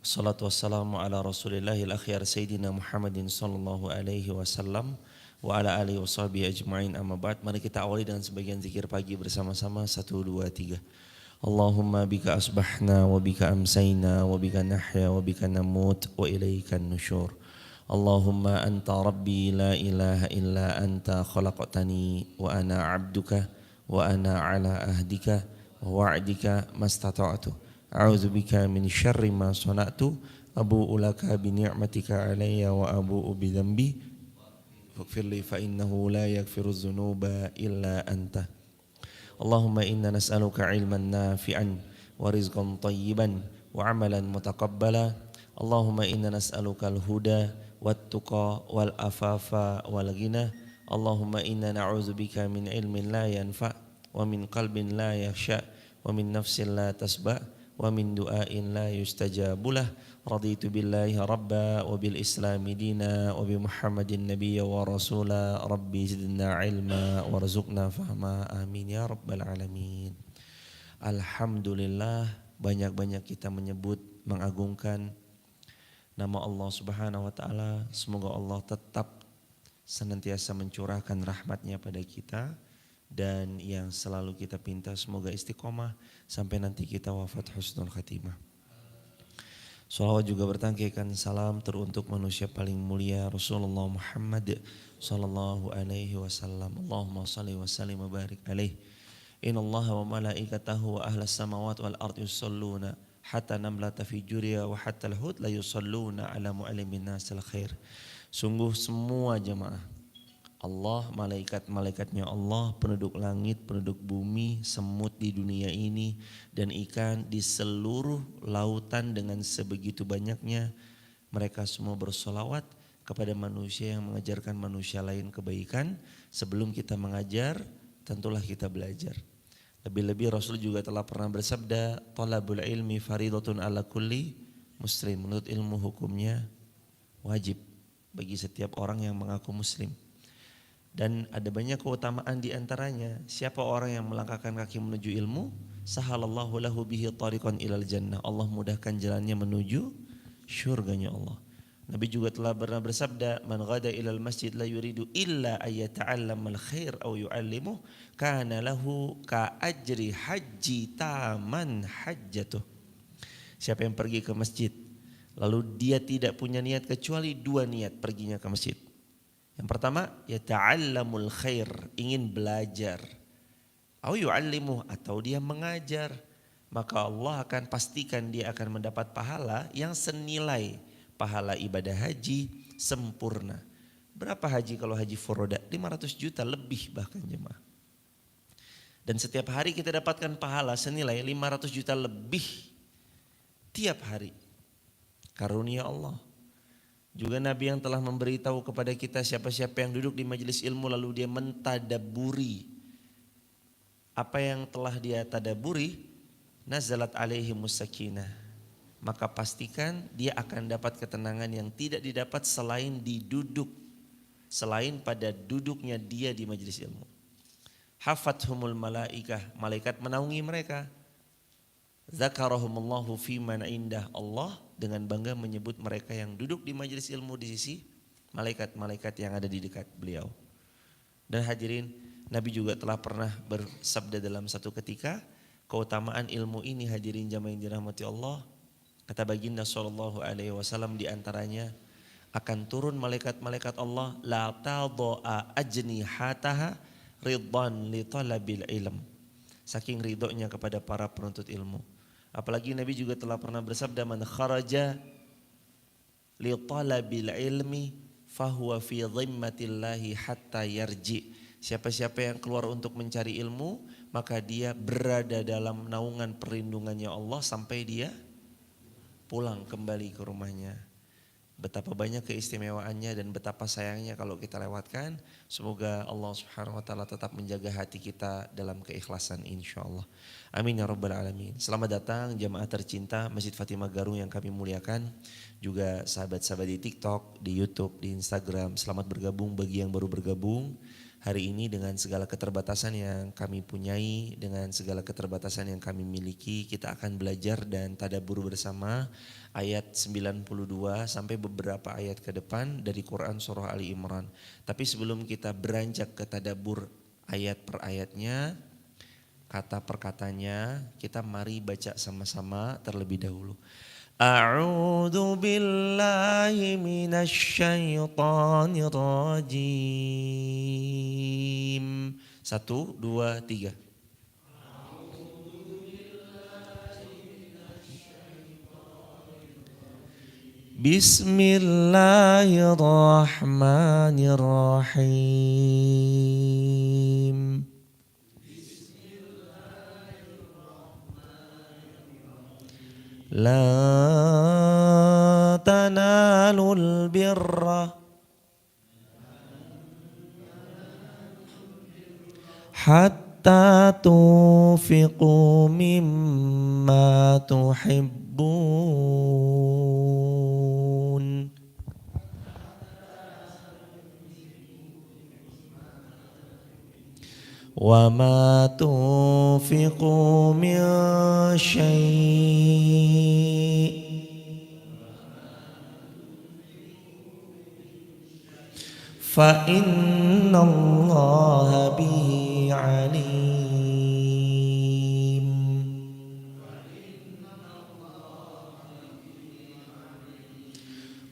Wassalatu wassalamu ala rasulillahil akhyar Sayyidina Muhammadin sallallahu alaihi wasallam wa ala alihi wa sahbihi ajma'in amma ba'd. Mari kita awali dengan sebagian zikir pagi bersama-sama. 1, 2, 3. Allahumma bika asbahna wa bika amsayna wa bika nahya wa bika namut wa ilaikan nusyur. Allahumma anta rabbi la ilaha illa anta khalaqtani wa ana abduka wa ana ala ahdika wa wa'dika mastata'tu. A'udzu bika min syarri ma sana'tu abu'u laka bi ni'matika 'alayya wa abu'u bi dzambi faghfirli fa innahu la yaghfiru dzunuba illa anta. Allahumma inna nas'aluka 'ilman nafi'an wa rizqan thayyiban wa 'amalan mutaqabbala. Allahumma inna nas'aluka al-huda wat tuqa wal afafa wal ghina. Allahumma inna na'udzu bika min ilmin la yanfa' wa min qalbin la yakhsha' wa min nafsin la tasba' wa min du'ain la yustajabulah. Raditu billahi rabba wa bil islami dina wa bi muhammadin nabiyya wa rasula. Rabbi zidna ilma warzuqna fahma, amin ya rabbal alamin. Alhamdulillah, banyak-banyak kita menyebut, mengagungkan nama Allah subhanahu wa ta'ala. Semoga Allah tetap senantiasa mencurahkan rahmatnya pada kita, dan yang selalu kita pinta semoga istiqomah sampai nanti kita wafat husnul khatimah. Salawat juga bertangkikan salam teruntuk manusia paling mulia Rasulullah Muhammad sallallahu alaihi wasallam. Allahumma salli wa sallim wa barik alaihi. Innallaha wa malaikatahu wa ahlas samawati wal ardi yusalluna hatta namlata fi juriya wa hatta al-hud la yusalluna ala muallimin nasil khair. Sungguh semua jemaah Allah, malaikat-malaikatnya Allah, penduduk langit, penduduk bumi, semut di dunia ini, dan ikan di seluruh lautan dengan sebegitu banyaknya, mereka semua bersolawat kepada manusia yang mengajarkan manusia lain kebaikan. Sebelum kita mengajar, tentulah kita belajar. Lebih-lebih Rasul juga telah pernah bersabda, talabul ilmi faridatun ala kulli muslim. Menurut ilmu hukumnya wajib bagi setiap orang yang mengaku muslim. Dan ada banyak keutamaan di antaranya. Siapa orang yang melangkahkan kaki menuju ilmu, sahalallahu lahu bihi tariqan ilal jannah. Allah mudahkan jalannya menuju syurganya Allah. Nabi juga telah pernah bersabda, man ghada ilal masjid la yuridu illa ayyata'allamal khair aw yu'allimuh kana lahu ka ajri haji taman hajjatuh. Siapa yang pergi ke masjid lalu dia tidak punya niat kecuali 2 niat perginya ke masjid. Yang pertama, yata'allamul khair, ingin belajar. Au yu'allimuh, atau dia mengajar. Maka Allah akan pastikan dia akan mendapat pahala yang senilai pahala ibadah haji sempurna. Berapa haji kalau haji furoda? 500 juta lebih bahkan jemaah. Dan setiap hari kita dapatkan pahala senilai 500 juta lebih tiap hari. Karunia Allah. Juga Nabi yang telah memberitahu kepada kita siapa-siapa yang duduk di majelis ilmu lalu dia mentadaburi apa yang telah dia tadaburi, nazalat alaihimus sakinah. Maka pastikan dia akan dapat ketenangan yang tidak didapat selain pada duduknya dia di majelis ilmu. Hafathumul malaikah, malaikat menaungi mereka. Zakarahumullahu fi man indah, Allah dengan bangga menyebut mereka yang duduk di majelis ilmu di sisi malaikat-malaikat yang ada di dekat beliau. Dan hadirin, Nabi juga telah pernah bersabda dalam satu ketika, keutamaan ilmu ini hadirin jamaah yang dirahmati Allah, kata baginda sallallahu alaihi wasallam, di antaranya akan turun malaikat-malaikat Allah la tadha'a ajnihataha ridwan li talabil ilm. Saking ridhonya kepada para penuntut ilmu. Apalagi Nabi juga telah pernah bersabda, man kharaja li talabil ilmi fahuwa fi dhimmatillahi hatta yarji. Siapa-siapa yang keluar untuk mencari ilmu, maka dia berada dalam naungan perlindungannya Allah sampai dia pulang kembali ke rumahnya. Betapa banyak keistimewaannya dan betapa sayangnya kalau kita lewatkan. Semoga Allah subhanahu wa ta'ala tetap menjaga hati kita dalam keikhlasan insyaAllah. Amin ya rabbal alamin. Selamat datang jamaah tercinta Masjid Fatimah Garung yang kami muliakan. Juga sahabat-sahabat di TikTok, di YouTube, di Instagram. Selamat bergabung bagi yang baru bergabung. hari ini dengan segala keterbatasan yang kami punyai, dengan segala keterbatasan yang kami miliki, kita akan belajar dan tadabbur bersama ayat 92 sampai beberapa ayat ke depan dari Quran surah Ali Imran. Tapi sebelum kita beranjak ke tadabbur ayat per ayatnya, kata per katanya, kita mari baca sama-sama terlebih dahulu. A'udzu billahi minasy syaithanir rajim. 1, 2, 3. Bismillahirrahmanirrahim. La tanalul birra hatta tunfiqu mimma tuhibbun. Wa ma tunfiqu min syai' fa innallaha bihi alim.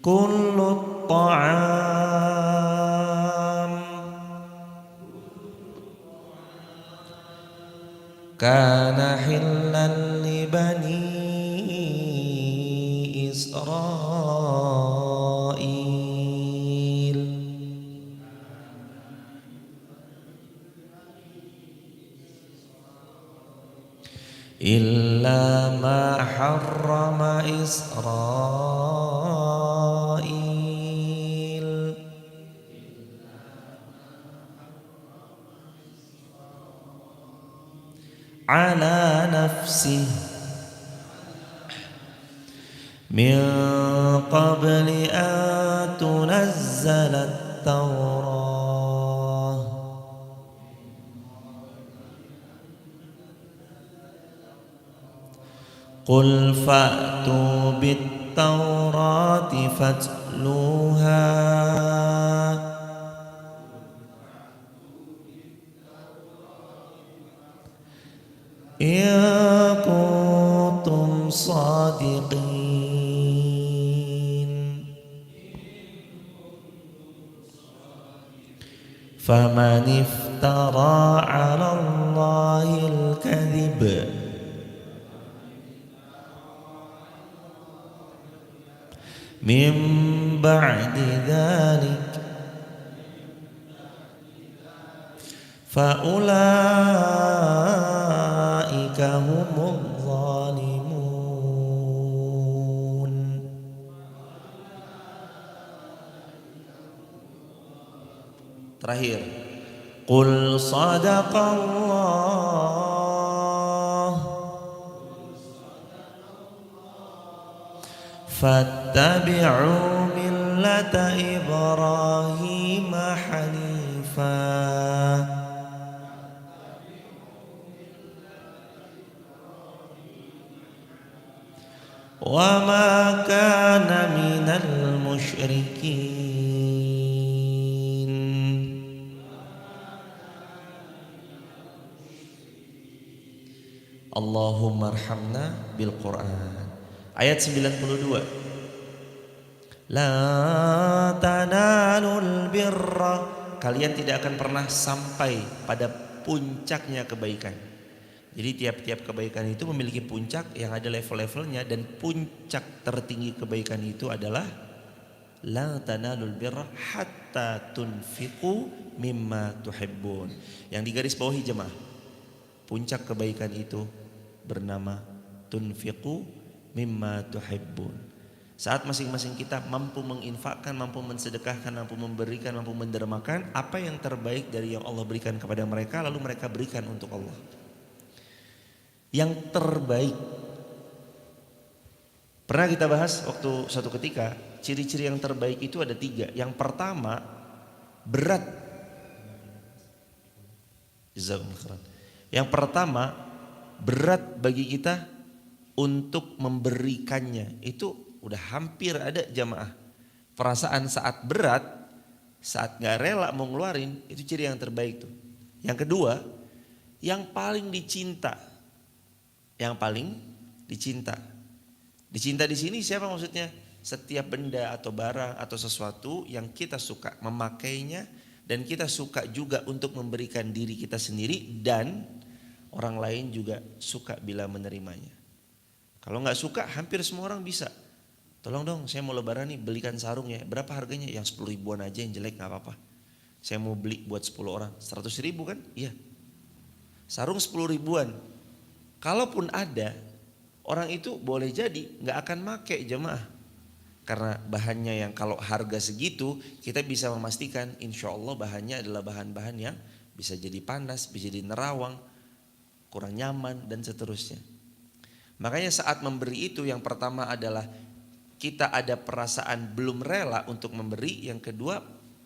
Kullu ta'am kana hillan li bani Israil illa ma harrama Israil ala nafsih min qabli an tunazzala at-taurah qul fa'tu bit-taurati fatluha in kuntum sadiqin faman iftara 'ala Allahil kadhib min ba'di dhalik fa ulaika humudz zalimun. Terakhir, qul sadaqallah fattabi'u millata Ibrahim hanifa wa ma kana minal musyrikin. Allahumma arhamna bil Qur'an. Ayat 92. La tanalul birra, kalian tidak akan pernah sampai pada puncaknya kebaikan. Jadi tiap-tiap kebaikan itu memiliki puncak yang ada level-levelnya, dan puncak tertinggi kebaikan itu adalah la tanalul birra hatta tunfiqu mimma tuhibbun. Yang digaris bawahi jemaah, puncak kebaikan itu bernama tunfiqu mimma tuhibbun. Saat masing-masing kita mampu menginfakkan, mampu mensedekahkan, mampu memberikan, mampu mendermakan apa yang terbaik dari yang Allah berikan kepada mereka, lalu mereka berikan untuk Allah. Yang terbaik pernah kita bahas waktu suatu ketika, ciri-ciri yang terbaik itu ada 3. Yang pertama, berat Jazakumullah khairan. Yang pertama, berat bagi kita untuk memberikannya. Itu udah hampir ada jamaah. Perasaan saat berat, saat gak rela mau ngeluarin, itu ciri yang terbaik tuh. Yang kedua, yang paling dicinta. Yang paling dicinta. Dicinta di sini siapa maksudnya? Setiap benda atau barang atau sesuatu yang kita suka memakainya dan kita suka juga untuk memberikan diri kita sendiri dan orang lain juga suka bila menerimanya. Kalau nggak suka hampir semua orang bisa. Tolong dong saya mau lebaran nih belikan sarung ya. Berapa harganya? Yang 10 ribuan aja yang jelek nggak apa-apa. Saya mau beli buat 10 orang. 100 ribu kan? Iya. Sarung 10 ribuan. Kalaupun ada orang itu boleh jadi nggak akan make jemaah. Karena bahannya yang kalau harga segitu kita bisa memastikan insya Allah bahannya adalah bahan-bahan yang bisa jadi panas, bisa jadi nerawang, kurang nyaman dan seterusnya. Makanya saat memberi itu yang pertama adalah kita ada perasaan belum rela untuk memberi. Yang kedua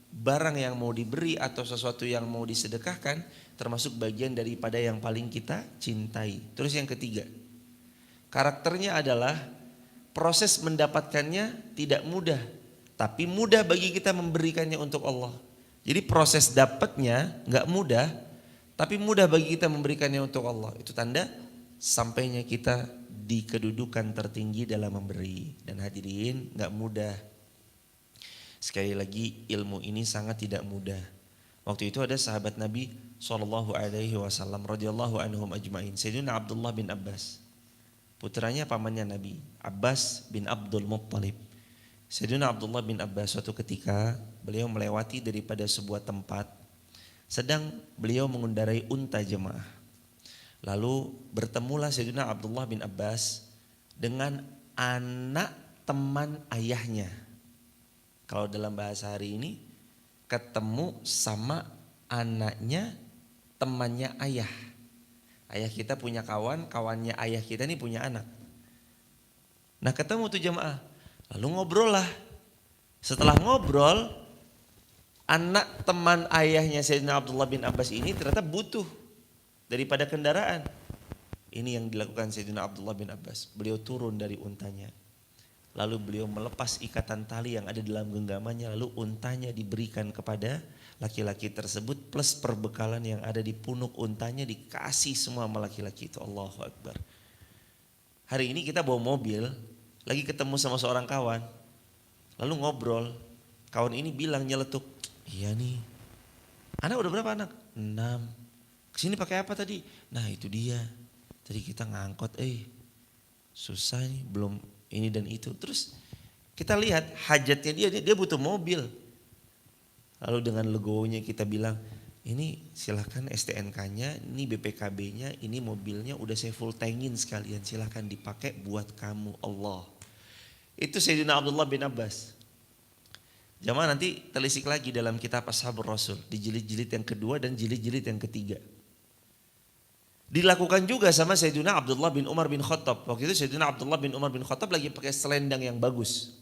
barang yang mau diberi atau sesuatu yang mau disedekahkan termasuk bagian daripada yang paling kita cintai. Terus yang ketiga, karakternya adalah proses mendapatkannya tidak mudah, tapi mudah bagi kita memberikannya untuk Allah. Jadi proses dapatnya nggak mudah, tapi mudah bagi kita memberikannya untuk Allah. Itu tanda sampainya kita di kedudukan tertinggi dalam memberi. Dan hadirin nggak mudah. Sekali lagi ilmu ini sangat tidak mudah. Waktu itu ada sahabat Nabi SAW radhiyallahu anhum ajmain, Sayyidina Abdullah bin Abbas. Putranya pamannya Nabi, Abbas bin Abdul Muttalib. Sayyidina Abdullah bin Abbas suatu ketika beliau melewati daripada sebuah tempat, sedang beliau mengendarai unta jemaah. Lalu bertemulah Sayyidina Abdullah bin Abbas dengan anak teman ayahnya. Kalau dalam bahasa hari ini, ketemu sama anaknya temannya ayah. Ayah kita punya kawan, kawannya ayah kita ini punya anak. Nah ketemu tuh jemaah, lalu ngobrol lah. Setelah ngobrol, anak teman ayahnya Sayyidina Abdullah bin Abbas ini ternyata butuh daripada kendaraan. Ini yang dilakukan Sayyidina Abdullah bin Abbas. Beliau turun dari untanya. Lalu beliau melepas ikatan tali yang ada dalam genggamannya. Lalu untanya diberikan kepada laki-laki tersebut plus perbekalan yang ada di punuk untanya dikasih semua sama laki-laki itu. Allahu Akbar. Hari ini kita bawa mobil, lagi ketemu sama seorang kawan, lalu ngobrol. Kawan ini bilang nyeletuk, iya nih, anak udah berapa anak? 6. Kesini pakai apa tadi? Nah itu dia, tadi kita ngangkot, susah nih, belum ini dan itu. Terus kita lihat hajatnya dia butuh mobil. Lalu dengan legowonya kita bilang, ini silahkan STNK-nya, ini BPKB-nya, ini mobilnya udah saya full tankin sekalian, silahkan dipakai buat kamu Allah. Itu Sayyidina Abdullah bin Abbas. Jamaah nanti telisik lagi dalam kitab Ashabur Rasul, di jilid-jilid yang kedua dan jilid-jilid yang ketiga. Dilakukan juga sama Sayyidina Abdullah bin Umar bin Khattab. Waktu itu Sayyidina Abdullah bin Umar bin Khattab lagi pakai selendang yang bagus.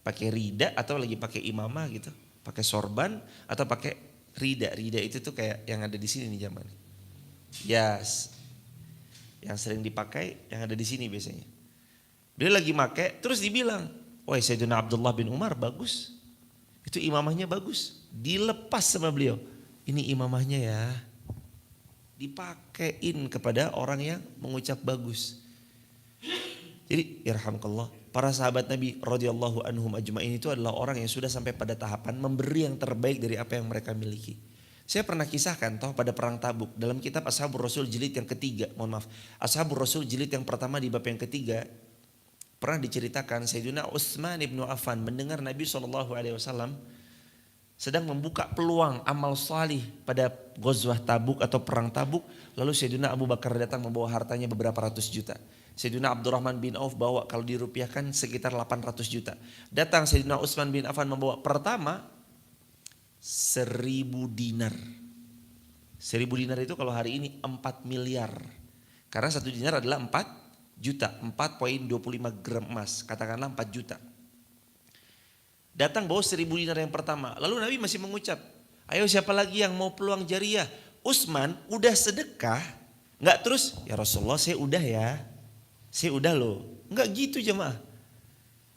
Pakai rida atau lagi pakai imamah gitu. Pakai sorban atau pakai rida. Rida itu tuh kayak yang ada di sini nih zaman. Yes. Yang sering dipakai yang ada di sini biasanya. Dia lagi pakai terus dibilang, "Wah, Sayyidina Abdullah bin Umar bagus. Itu imamahnya bagus." Dilepas sama beliau. Ini imamahnya ya. Dipakein kepada orang yang mengucap bagus. Jadi irhamkallah, para sahabat Nabi radhiyallahu anhum ajmain itu adalah orang yang sudah sampai pada tahapan memberi yang terbaik dari apa yang mereka miliki. Saya pernah kisahkan pada perang Tabuk dalam kitab Ashabur Rasul jilid yang ketiga, Ashabur Rasul jilid yang pertama di bab yang ketiga pernah diceritakan Sayyidina Utsman ibnu Affan mendengar Nabi SAW sedang membuka peluang amal salih pada Ghazwah Tabuk atau perang Tabuk. Lalu Sayyidina Abu Bakar datang membawa hartanya beberapa ratus juta. Sayyidina Abdurrahman bin Auf bawa kalau dirupiahkan sekitar 800 juta. Datang Sayyidina Utsman bin Affan membawa pertama 1000 dinar. 1000 dinar itu kalau hari ini 4 miliar. Karena 1 dinar adalah 4 juta, 4,25 gram emas, katakanlah 4 juta. Datang bawa 1000 dinar yang pertama. Lalu Nabi masih mengucap, ayo siapa lagi yang mau peluang jariah Utsman udah sedekah, nggak terus ya Rasulullah saya udah ya, saya udah loh, nggak gitu jemaah.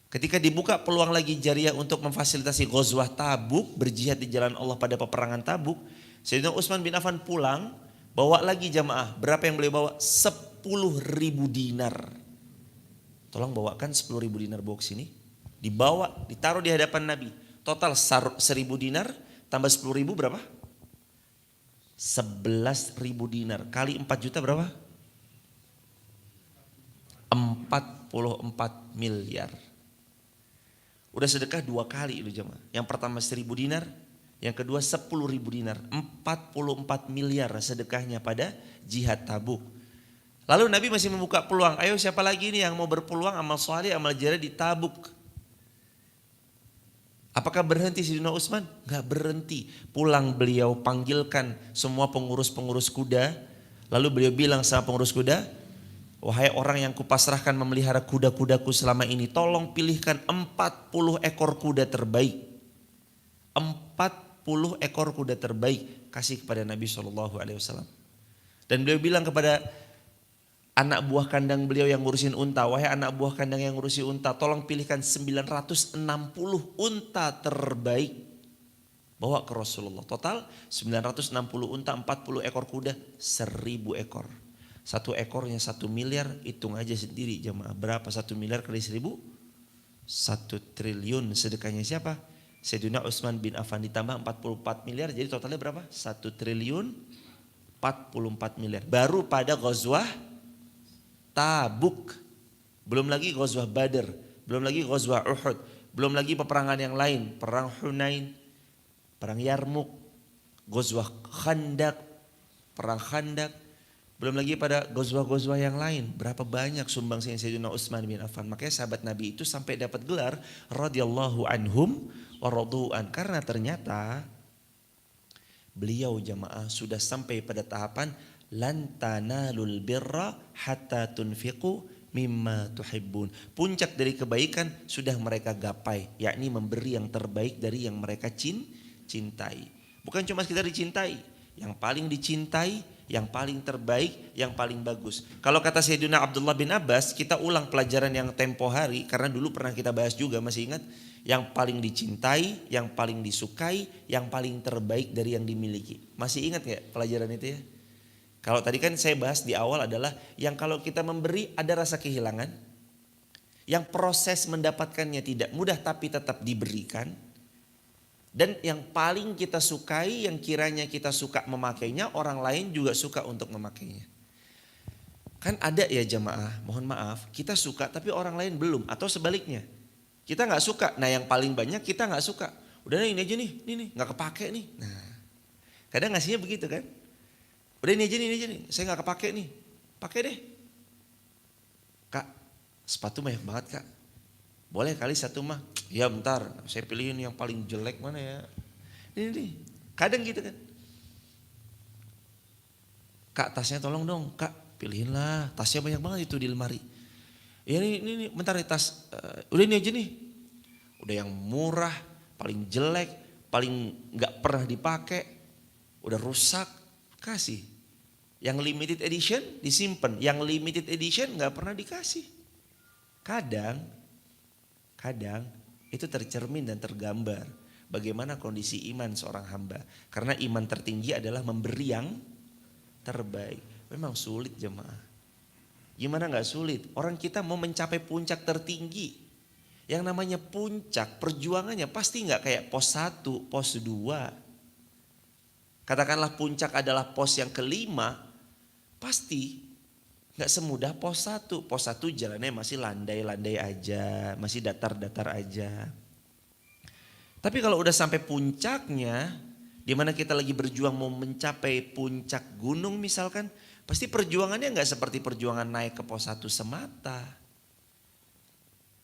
Ketika dibuka peluang lagi jariah untuk memfasilitasi Ghazwah Tabuk, berjihad di jalan Allah pada peperangan Tabuk, Sayyidina Utsman bin Affan pulang, bawa lagi jamaah. Berapa yang beliau bawa? 10.000 dinar. Tolong bawakan 10.000 dinar bawa ke sini. Dibawa, ditaruh di hadapan Nabi. Total 1.000 dinar tambah 10.000 berapa? 11.000 dinar. Kali 4 juta berapa? 44 miliar. Udah sedekah 2 kali itu jemaah. Yang pertama 1.000 dinar, yang kedua 10.000 dinar. 44 miliar sedekahnya pada jihad Tabuk. Lalu Nabi masih membuka peluang. Ayo siapa lagi nih yang mau berpeluang amal soleh, amal jariah di Tabuk? Apakah berhenti Sayyidina Utsman? Enggak berhenti. Pulang beliau panggilkan semua pengurus-pengurus kuda. Lalu beliau bilang sama pengurus kuda, wahai orang yang kupasrahkan memelihara kuda-kudaku selama ini, tolong pilihkan 40 ekor kuda terbaik. 40 ekor kuda terbaik kasih kepada Nabi SAW. Dan beliau bilang kepada anak buah kandang beliau yang ngurusin unta, wahai anak buah kandang yang ngurusi unta, tolong pilihkan 960 unta terbaik. Bawa ke Rasulullah. Total 960 unta, 40 ekor kuda, 1.000 ekor. 1 ekornya 1 miliar, hitung aja sendiri jemaah. Berapa 1 miliar kali 1.000? 1 triliun. Sedekahnya siapa? Sayyidina Utsman bin Affan ditambah 44 miliar, jadi totalnya berapa? 1 triliun 44 miliar. Baru pada Ghazwah Tabuk. Belum lagi Ghazwah Badr, belum lagi Ghazwah Uhud, belum lagi peperangan yang lain, perang Hunain, perang Yarmuk, Ghazwah Khandaq, perang Khandaq. Belum lagi pada ghazwah-ghazwah yang lain. Berapa banyak sumbangsih Sayyidina Utsman bin Affan. Makanya sahabat Nabi itu sampai dapat gelar radhiyallahu anhum wa radu'an. Karena ternyata beliau jamaah sudah sampai pada tahapan lan tanalul birra hatta tunfiqu mimma tuhibbun. Puncak dari kebaikan sudah mereka gapai, yakni memberi yang terbaik dari yang mereka cintai. Bukan cuma sekedar dicintai, yang paling dicintai, yang paling terbaik, yang paling bagus. Kalau kata Sayyidina Abdullah bin Abbas, kita ulang pelajaran yang tempo hari, karena dulu pernah kita bahas juga, masih ingat? Yang paling dicintai, yang paling disukai, yang paling terbaik dari yang dimiliki. Masih ingat gak pelajaran itu ya? Kalau tadi kan saya bahas di awal adalah yang kalau kita memberi ada rasa kehilangan, yang proses mendapatkannya tidak mudah tapi tetap diberikan. Dan yang paling kita sukai, yang kiranya kita suka memakainya, orang lain juga suka untuk memakainya. Kan ada ya jamaah, mohon maaf, kita suka tapi orang lain belum. Atau sebaliknya, kita gak suka, nah yang paling banyak kita gak suka. Udah ini aja nih, ini gak kepake nih. Nah, kadang ngasihnya begitu kan. Udah ini aja nih, saya gak kepake nih, pakai deh. Kak, sepatu banyak banget kak. Boleh kali satu mah, ya bentar saya pilihin yang paling jelek mana ya. Ini kadang gitu kan. Kak tasnya tolong dong, kak pilihin lah, tasnya banyak banget itu di lemari. Ya ini bentar nih tas, udah ini aja nih. Udah yang murah, paling jelek, paling gak pernah dipakai, udah rusak, kasih. Yang limited edition disimpan, yang limited edition gak pernah dikasih. Kadang itu tercermin dan tergambar bagaimana kondisi iman seorang hamba. Karena iman tertinggi adalah memberi yang terbaik. Memang sulit jemaah. Gimana gak sulit? Orang kita mau mencapai puncak tertinggi. Yang namanya puncak perjuangannya pasti gak kayak pos 1, pos 2. Katakanlah puncak adalah pos yang kelima, pasti gak semudah pos 1. Pos 1 jalannya masih landai-landai aja, masih datar-datar aja. Tapi kalau udah sampai puncaknya, di mana kita lagi berjuang mau mencapai puncak gunung misalkan, pasti perjuangannya gak seperti perjuangan naik ke pos 1 semata.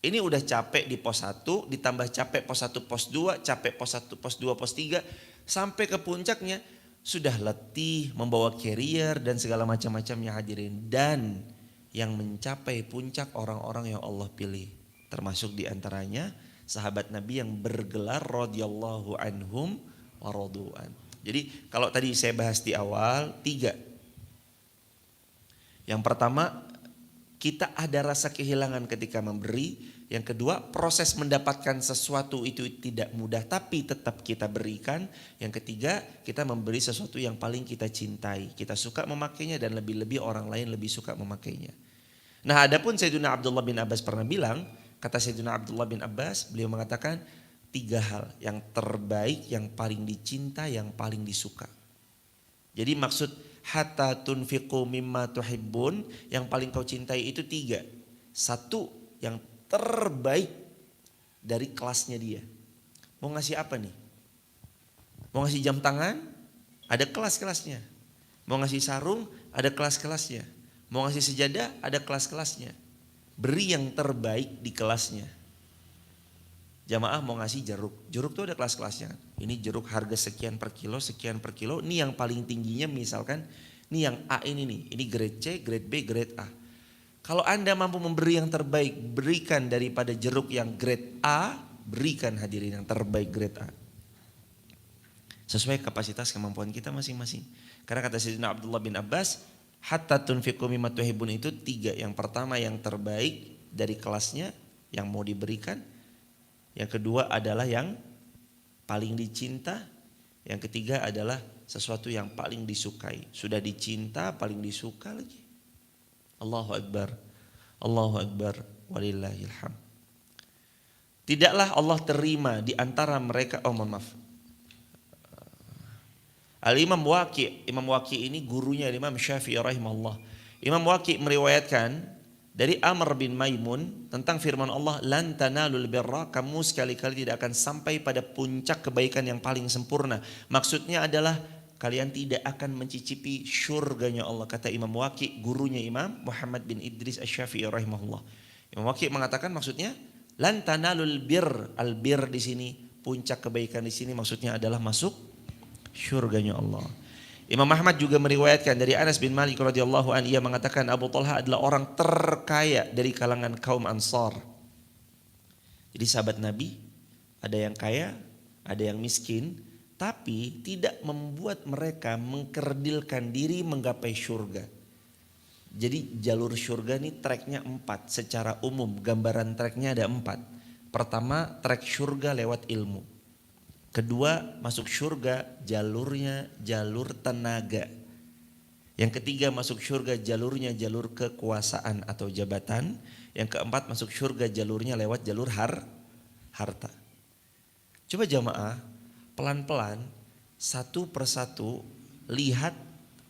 Ini udah capek di pos 1, ditambah capek pos 1, pos 2, capek pos 1, pos 2, pos 3, sampai ke puncaknya. Sudah letih, membawa carrier dan segala macam-macamnya hadirin. Dan yang mencapai puncak orang-orang yang Allah pilih. Termasuk diantaranya sahabat Nabi yang bergelar radhiyallahu anhum wa radu'an. Jadi kalau tadi saya bahas di awal 3. Yang pertama, kita ada rasa kehilangan ketika memberi. Yang kedua, proses mendapatkan sesuatu itu tidak mudah tapi tetap kita berikan. Yang ketiga, kita memberi sesuatu yang paling kita cintai. Kita suka memakainya dan lebih-lebih orang lain lebih suka memakainya. Nah, adapun Sayyidina Abdullah bin Abbas pernah bilang, kata Sayyidina Abdullah bin Abbas, beliau mengatakan 3 hal yang terbaik, yang paling dicinta, yang paling disuka. Jadi maksud hatta tunfiqu mimma tuhibbun, yang paling kau cintai itu 3. 1, yang terbaik dari kelasnya dia. Mau ngasih apa nih? Mau ngasih jam tangan? Ada kelas-kelasnya. Mau ngasih sarung? Ada kelas-kelasnya. Mau ngasih sejadah? Ada kelas-kelasnya. Beri yang terbaik di kelasnya. Jamaah mau ngasih jeruk. Jeruk tuh ada kelas-kelasnya. Ini jeruk harga sekian per kilo, sekian per kilo. Ini yang paling tingginya misalkan, ini yang A ini nih. Ini grade C, grade B, grade A. Kalau Anda mampu memberi yang terbaik, berikan daripada jeruk yang grade A, berikan hadirin yang terbaik grade A. Sesuai kapasitas kemampuan kita masing-masing. Karena kata Sayyidina Abdullah bin Abbas, hatta tunfiqu mimma tuhibbun itu 3. Yang pertama yang terbaik dari kelasnya, yang mau diberikan. Yang kedua adalah yang paling dicinta. Yang ketiga adalah sesuatu yang paling disukai. Sudah dicinta, paling disuka lagi. Allahu Akbar, Allahu Akbar, walillahilham. Tidaklah Allah terima di antara mereka, mohon maaf. Al-Imam Waqi', Imam Waqi' ini gurunya Imam Syafi'i rahimahullah. Imam Waqi' meriwayatkan dari Amr bin Maimun tentang firman Allah, lan tanalul birra, kamu sekali-kali tidak akan sampai pada puncak kebaikan yang paling sempurna. Maksudnya adalah kalian tidak akan mencicipi syurganya Allah, kata Imam Waqi', gurunya Imam Muhammad bin Idris Asy-Syafi'i rahimahullah. Imam Waqi' mengatakan maksudnya lan tanalul bir, al-bir di sini, puncak kebaikan di sini maksudnya adalah masuk syurganya Allah. Imam Ahmad juga meriwayatkan dari Anas bin Malik radhiyallahu anhu, ia mengatakan Abu Talha adalah orang terkaya dari kalangan kaum Ansar. Jadi sahabat Nabi, ada yang kaya, ada yang miskin, tapi tidak membuat mereka mengkerdilkan diri menggapai syurga. Jadi jalur syurga ini treknya 4 secara umum, gambaran treknya ada 4. Pertama, trek syurga lewat ilmu. Kedua, masuk syurga jalurnya jalur tenaga. Yang ketiga, masuk syurga jalurnya jalur kekuasaan atau jabatan. Yang keempat, masuk syurga jalurnya lewat jalur harta. Coba jamaah, pelan-pelan, satu persatu, lihat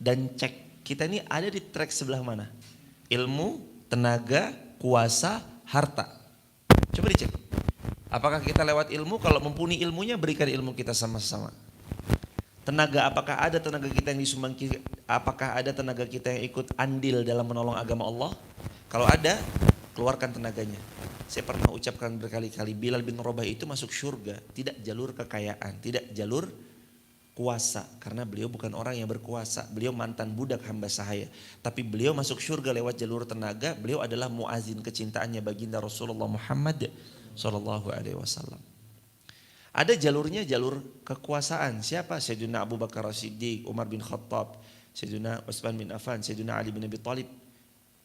dan cek. Kita ini ada di trek sebelah mana? Ilmu, tenaga, kuasa, harta. Coba dicek. Apakah kita lewat ilmu? Kalau mumpuni ilmunya, berikan ilmu kita sama-sama. Tenaga, apakah ada tenaga kita yang disumbangkan? Apakah ada tenaga kita yang ikut andil dalam menolong agama Allah? Kalau ada, keluarkan tenaganya. Saya pernah ucapkan berkali-kali, Bilal bin Rabah itu masuk syurga, tidak jalur kekayaan, tidak jalur kuasa. Karena beliau bukan orang yang berkuasa, beliau mantan budak hamba sahaya. Tapi beliau masuk syurga lewat jalur tenaga, beliau adalah muazin kecintaannya baginda Rasulullah Muhammad Sallallahu Alaihi Wasallam. Ada jalurnya jalur kekuasaan. Siapa? Sayyidina Abu Bakar As-Siddiq, Umar bin Khattab, Sayyidina Utsman bin Affan, Sayyidina Ali bin Abi Thalib,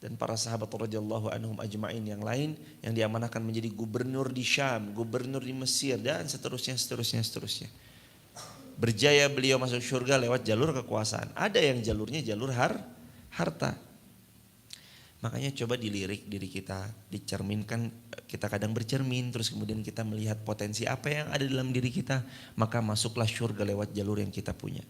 dan para sahabat radhiyallahu anhum ajma'in yang lain yang diamanahkan menjadi gubernur di Syam, gubernur di Mesir, dan seterusnya. Berjaya beliau masuk surga lewat jalur kekuasaan. Ada yang jalurnya jalur harta. Makanya coba dilirik diri kita, dicerminkan, kita kadang bercermin, terus kemudian kita melihat potensi apa yang ada dalam diri kita, maka masuklah surga lewat jalur yang kita punya.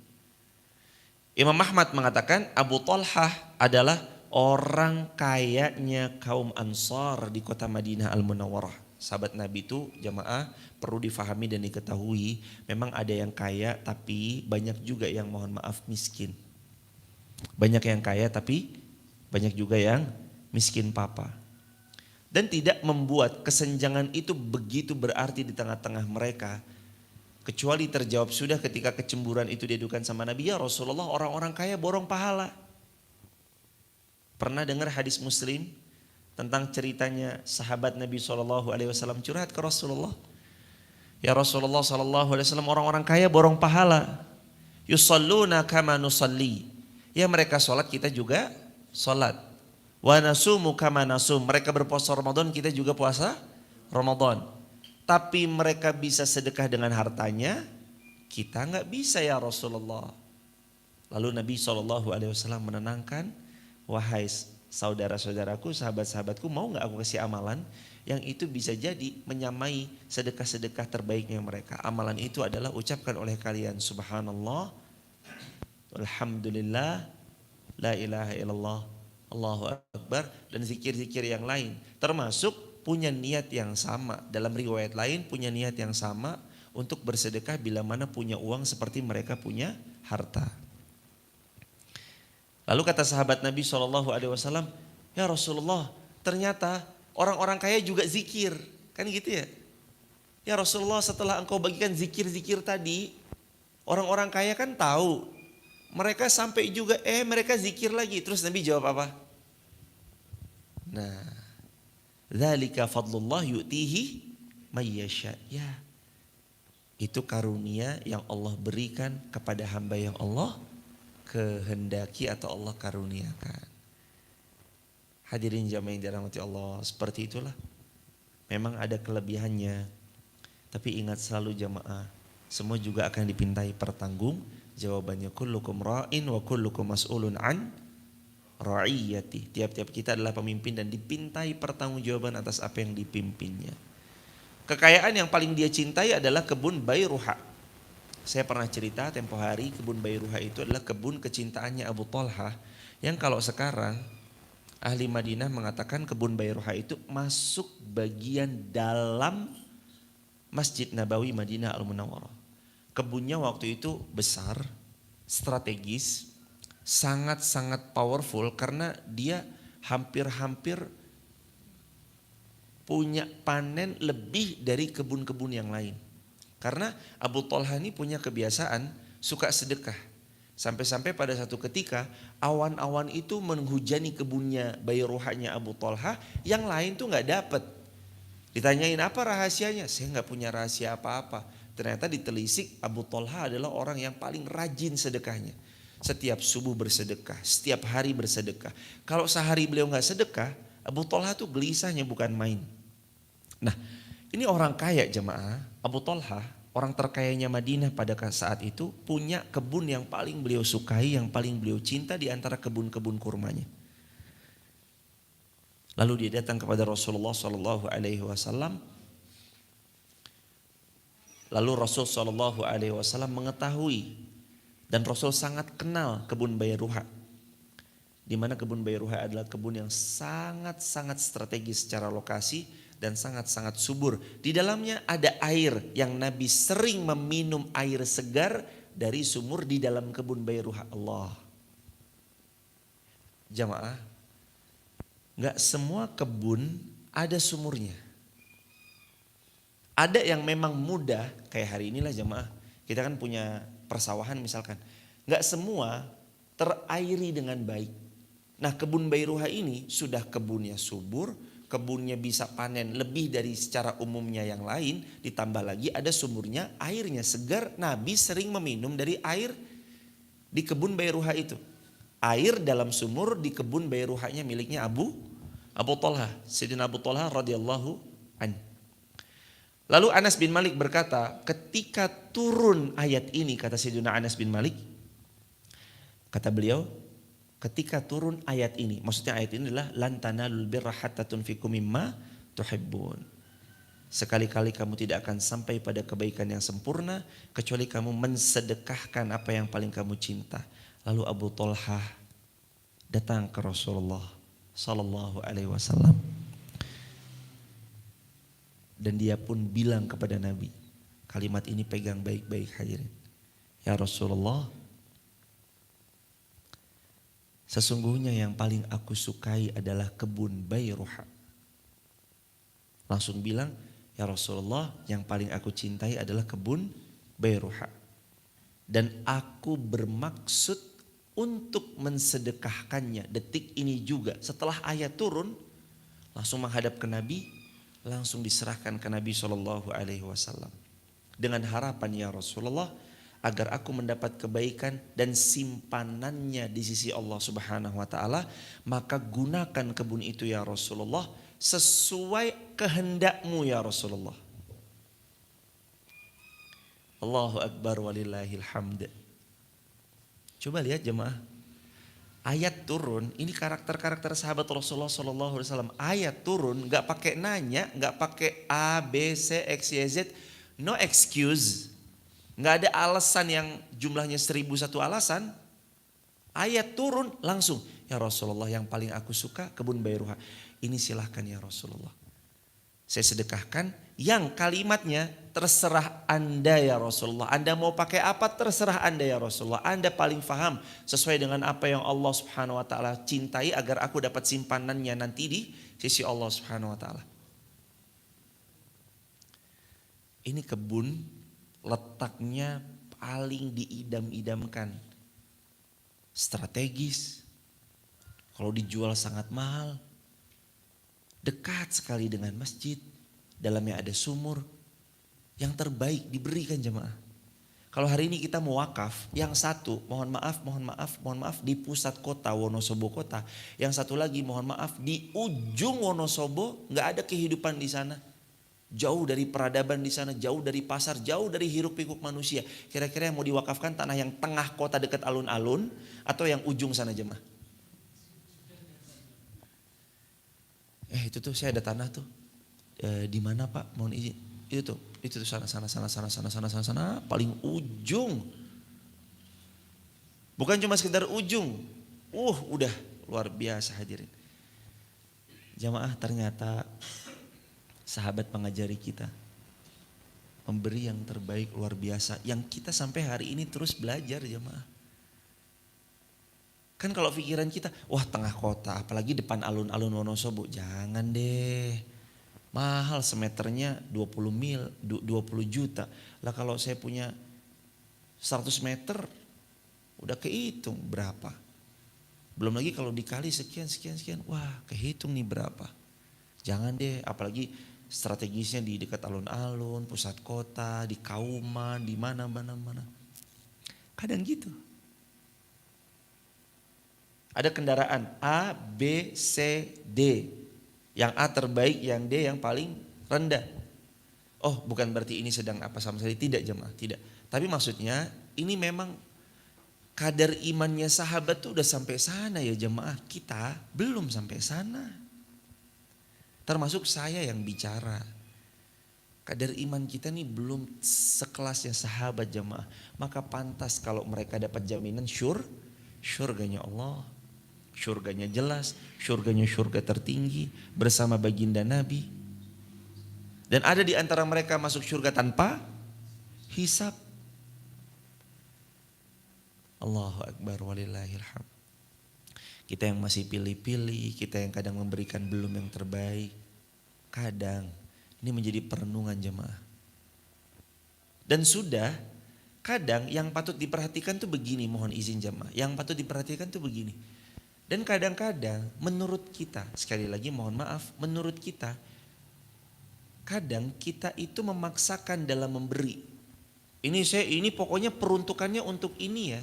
Imam Ahmad mengatakan Abu Talhah adalah orang kayanya kaum Ansar di kota Madinah Al-Munawwarah. Sahabat Nabi itu jamaah perlu difahami dan diketahui, memang ada yang kaya tapi banyak juga yang mohon maaf miskin. Banyak yang kaya tapi banyak juga yang miskin papa. Dan tidak membuat kesenjangan itu begitu berarti di tengah-tengah mereka. Kecuali terjawab sudah ketika kecemburuan itu diadukan sama Nabi, ya Rasulullah, orang-orang kaya borong pahala. Pernah dengar hadis Muslim tentang ceritanya sahabat Nabi SAW curhat ke Rasulullah. Ya Rasulullah SAW, orang-orang kaya borong pahala. Yusalluna kama nusalli. Ya mereka sholat kita juga sholat. Wa nasumu kama nasum. Mereka berpuasa Ramadan kita juga puasa Ramadan. Tapi mereka bisa sedekah dengan hartanya, kita nggak bisa ya Rasulullah. Lalu Nabi SAW menenangkan, wahai saudara-saudaraku, sahabat-sahabatku, mau nggak aku kasih amalan yang itu bisa jadi menyamai sedekah-sedekah terbaiknya mereka. Amalan itu adalah ucapkan oleh kalian subhanallah, alhamdulillah, la ilaha illallah, Allahu akbar, dan zikir-zikir yang lain. Termasuk punya niat yang sama. Dalam riwayat lain punya niat yang sama untuk bersedekah bila mana punya uang seperti mereka punya harta. Lalu kata sahabat Nabi SAW, ya Rasulullah, ternyata orang-orang kaya juga zikir. Kan gitu ya. Ya Rasulullah, setelah engkau bagikan zikir-zikir tadi, orang-orang kaya kan tahu. Mereka sampai juga, mereka zikir lagi. Terus Nabi jawab apa? Nah, dzalika fadlullah yu'tihi mayyasha. Ya, itu karunia yang Allah berikan kepada hamba yang Allah kehendaki atau Allah karuniakan. Hadirin jamaah yang dirahmati Allah, seperti itulah. Memang ada kelebihannya, tapi ingat selalu jamaah, semua juga akan dipintai pertanggung jawabannya. Kullukum ra'in wa kullukum mas'ulun an ra'iyati. Tiap-tiap kita adalah pemimpin dan dipintai pertanggungjawaban atas apa yang dipimpinnya. Kekayaan yang paling dia cintai adalah kebun Bayruha. Saya pernah cerita tempo hari, kebun Bayruha itu adalah kebun kecintaannya Abu Talha, yang kalau sekarang ahli Madinah mengatakan kebun Bayruha itu masuk bagian dalam Masjid Nabawi Madinah Al-Munawwarah. Kebunnya waktu itu besar, strategis, sangat-sangat powerful karena dia hampir-hampir punya panen lebih dari kebun-kebun yang lain. Karena Abu Talha ini punya kebiasaan suka sedekah. Sampai-sampai pada satu ketika awan-awan itu menghujani kebunnya Bayruhanya Abu Talha, yang lain tuh nggak dapat. Ditanyain apa rahasianya? Saya nggak punya rahasia apa-apa. Ternyata ditelisik Abu Talha adalah orang yang paling rajin sedekahnya. Setiap subuh bersedekah, setiap hari bersedekah. Kalau sehari beliau nggak sedekah, Abu Talha tuh gelisahnya bukan main. Nah, ini orang kaya jemaah, Abu Talha, orang terkayanya Madinah pada saat itu, punya kebun yang paling beliau sukai, yang paling beliau cinta di antara kebun-kebun kurmanya. Lalu dia datang kepada Rasulullah SAW. Lalu Rasul SAW mengetahui, dan Rasul sangat kenal kebun Bayruha. Di mana kebun Bayruha adalah kebun yang sangat-sangat strategis secara lokasi dan sangat-sangat subur. Di dalamnya ada air yang Nabi sering meminum air segar dari sumur di dalam kebun Bayruha. Allah. Jamaah, gak semua kebun ada sumurnya. Ada yang memang mudah, kayak hari inilah jamaah. Kita kan punya persawahan misalkan. Gak semua terairi dengan baik. Nah, kebun Bayruha ini sudah kebunnya subur, kebunnya bisa panen lebih dari secara umumnya yang lain, ditambah lagi ada sumurnya, airnya segar. Nabi sering meminum dari air di kebun Bayruha itu. Air dalam sumur di kebun Bayruhanya miliknya Abu Talha, Sayyidina Abu Talha radhiyallahu anhu. Lalu Anas bin Malik berkata, ketika turun ayat ini, kata Sayyidina Anas bin Malik, kata beliau, ketika turun ayat ini, maksudnya ayat ini adalah lan tanalul birra hatta tunfiqu mimma tuhibbun. Sekali-kali kamu tidak akan sampai pada kebaikan yang sempurna kecuali kamu mensedekahkan apa yang paling kamu cinta. Lalu Abu Talha datang ke Rasulullah sallallahu alaihi wasallam. Dan dia pun bilang kepada Nabi, kalimat ini pegang baik-baik hadirin. Ya Rasulullah, sesungguhnya yang paling aku sukai adalah kebun Bayruha. Langsung bilang, ya Rasulullah, yang paling aku cintai adalah kebun Bayruha. Dan aku bermaksud untuk mensedekahkannya detik ini juga. Setelah ayat turun, langsung menghadap ke Nabi, langsung diserahkan ke Nabi SAW. Dengan harapan, ya Rasulullah, agar aku mendapat kebaikan dan simpanannya di sisi Allah Subhanahu wa taala, maka gunakan kebun itu ya Rasulullah sesuai kehendakmu ya Rasulullah. Allahu Akbar walillahil hamd. Coba lihat jemaah. Ayat turun, ini karakter-karakter sahabat Rasulullah SAW. Ayat turun, nggak pakai nanya, nggak pakai A, B, C, X, Y, Z, no excuse. Nggak ada alasan yang jumlahnya 1001 alasan. Ayat turun langsung. Ya Rasulullah, yang paling aku suka kebun Bayruha. Ini silahkan ya Rasulullah. Saya sedekahkan yang kalimatnya terserah Anda ya Rasulullah. Anda mau pakai apa terserah Anda ya Rasulullah. Anda paling faham sesuai dengan apa yang Allah Subhanahu wa taala cintai agar aku dapat simpanannya nanti di sisi Allah Subhanahu wa taala. Ini kebun letaknya paling diidam-idamkan. Strategis. Kalau dijual sangat mahal. Dekat sekali dengan masjid. Dalamnya ada sumur. Yang terbaik diberikan jemaah. Kalau hari ini kita mau wakaf, yang satu mohon maaf di pusat kota Wonosobo kota. Yang satu lagi mohon maaf di ujung Wonosobo, nggak ada kehidupan di sana. Jauh dari peradaban di sana, jauh dari pasar, jauh dari hiruk pikuk manusia. Kira-kira yang mau diwakafkan tanah yang tengah kota dekat alun-alun atau yang ujung sana jemaah? Itu tuh saya ada tanah tuh. Di mana Pak? Mohon izin. Itu tuh sana paling ujung. Bukan cuma sekedar ujung. Udah luar biasa hadirin. Jamaah, ternyata sahabat mengajari kita memberi yang terbaik luar biasa yang kita sampai hari ini terus belajar jemaah. Kan kalau pikiran kita, wah tengah kota apalagi depan alun-alun Wonosobo, jangan deh. Mahal semeternya 20 juta. Lah kalau saya punya 100 meter udah kehitung berapa. Belum lagi kalau dikali sekian. Wah kehitung nih berapa. Jangan deh, apalagi strategisnya di dekat alun-alun, pusat kota, di Kauman, di mana. Kadang gitu. Ada kendaraan A, B, C, D. Yang A terbaik, yang D yang paling rendah. Oh bukan berarti ini sedang apa sama sekali, tidak jemaah, tidak. Tapi maksudnya ini memang kadar imannya sahabat tuh udah sampai sana ya jemaah. Kita belum sampai sana. Termasuk saya yang bicara. Kadar iman kita nih belum sekelasnya sahabat jemaah. Maka pantas kalau mereka dapat jaminan syurganya Allah. Syurganya jelas, syurganya syurga tertinggi bersama baginda Nabi. Dan ada di antara mereka masuk syurga tanpa hisab. Allahu Akbar walillahilhamd. Kita yang masih pilih-pilih, kita yang kadang memberikan belum yang terbaik. Kadang ini menjadi perenungan jemaah. Dan sudah kadang yang patut diperhatikan tuh begini, mohon izin jemaah. Yang patut diperhatikan tuh begini. Dan kadang-kadang menurut kita, sekali lagi mohon maaf, menurut kita kadang kita itu memaksakan dalam memberi. Ini pokoknya peruntukannya untuk ini ya.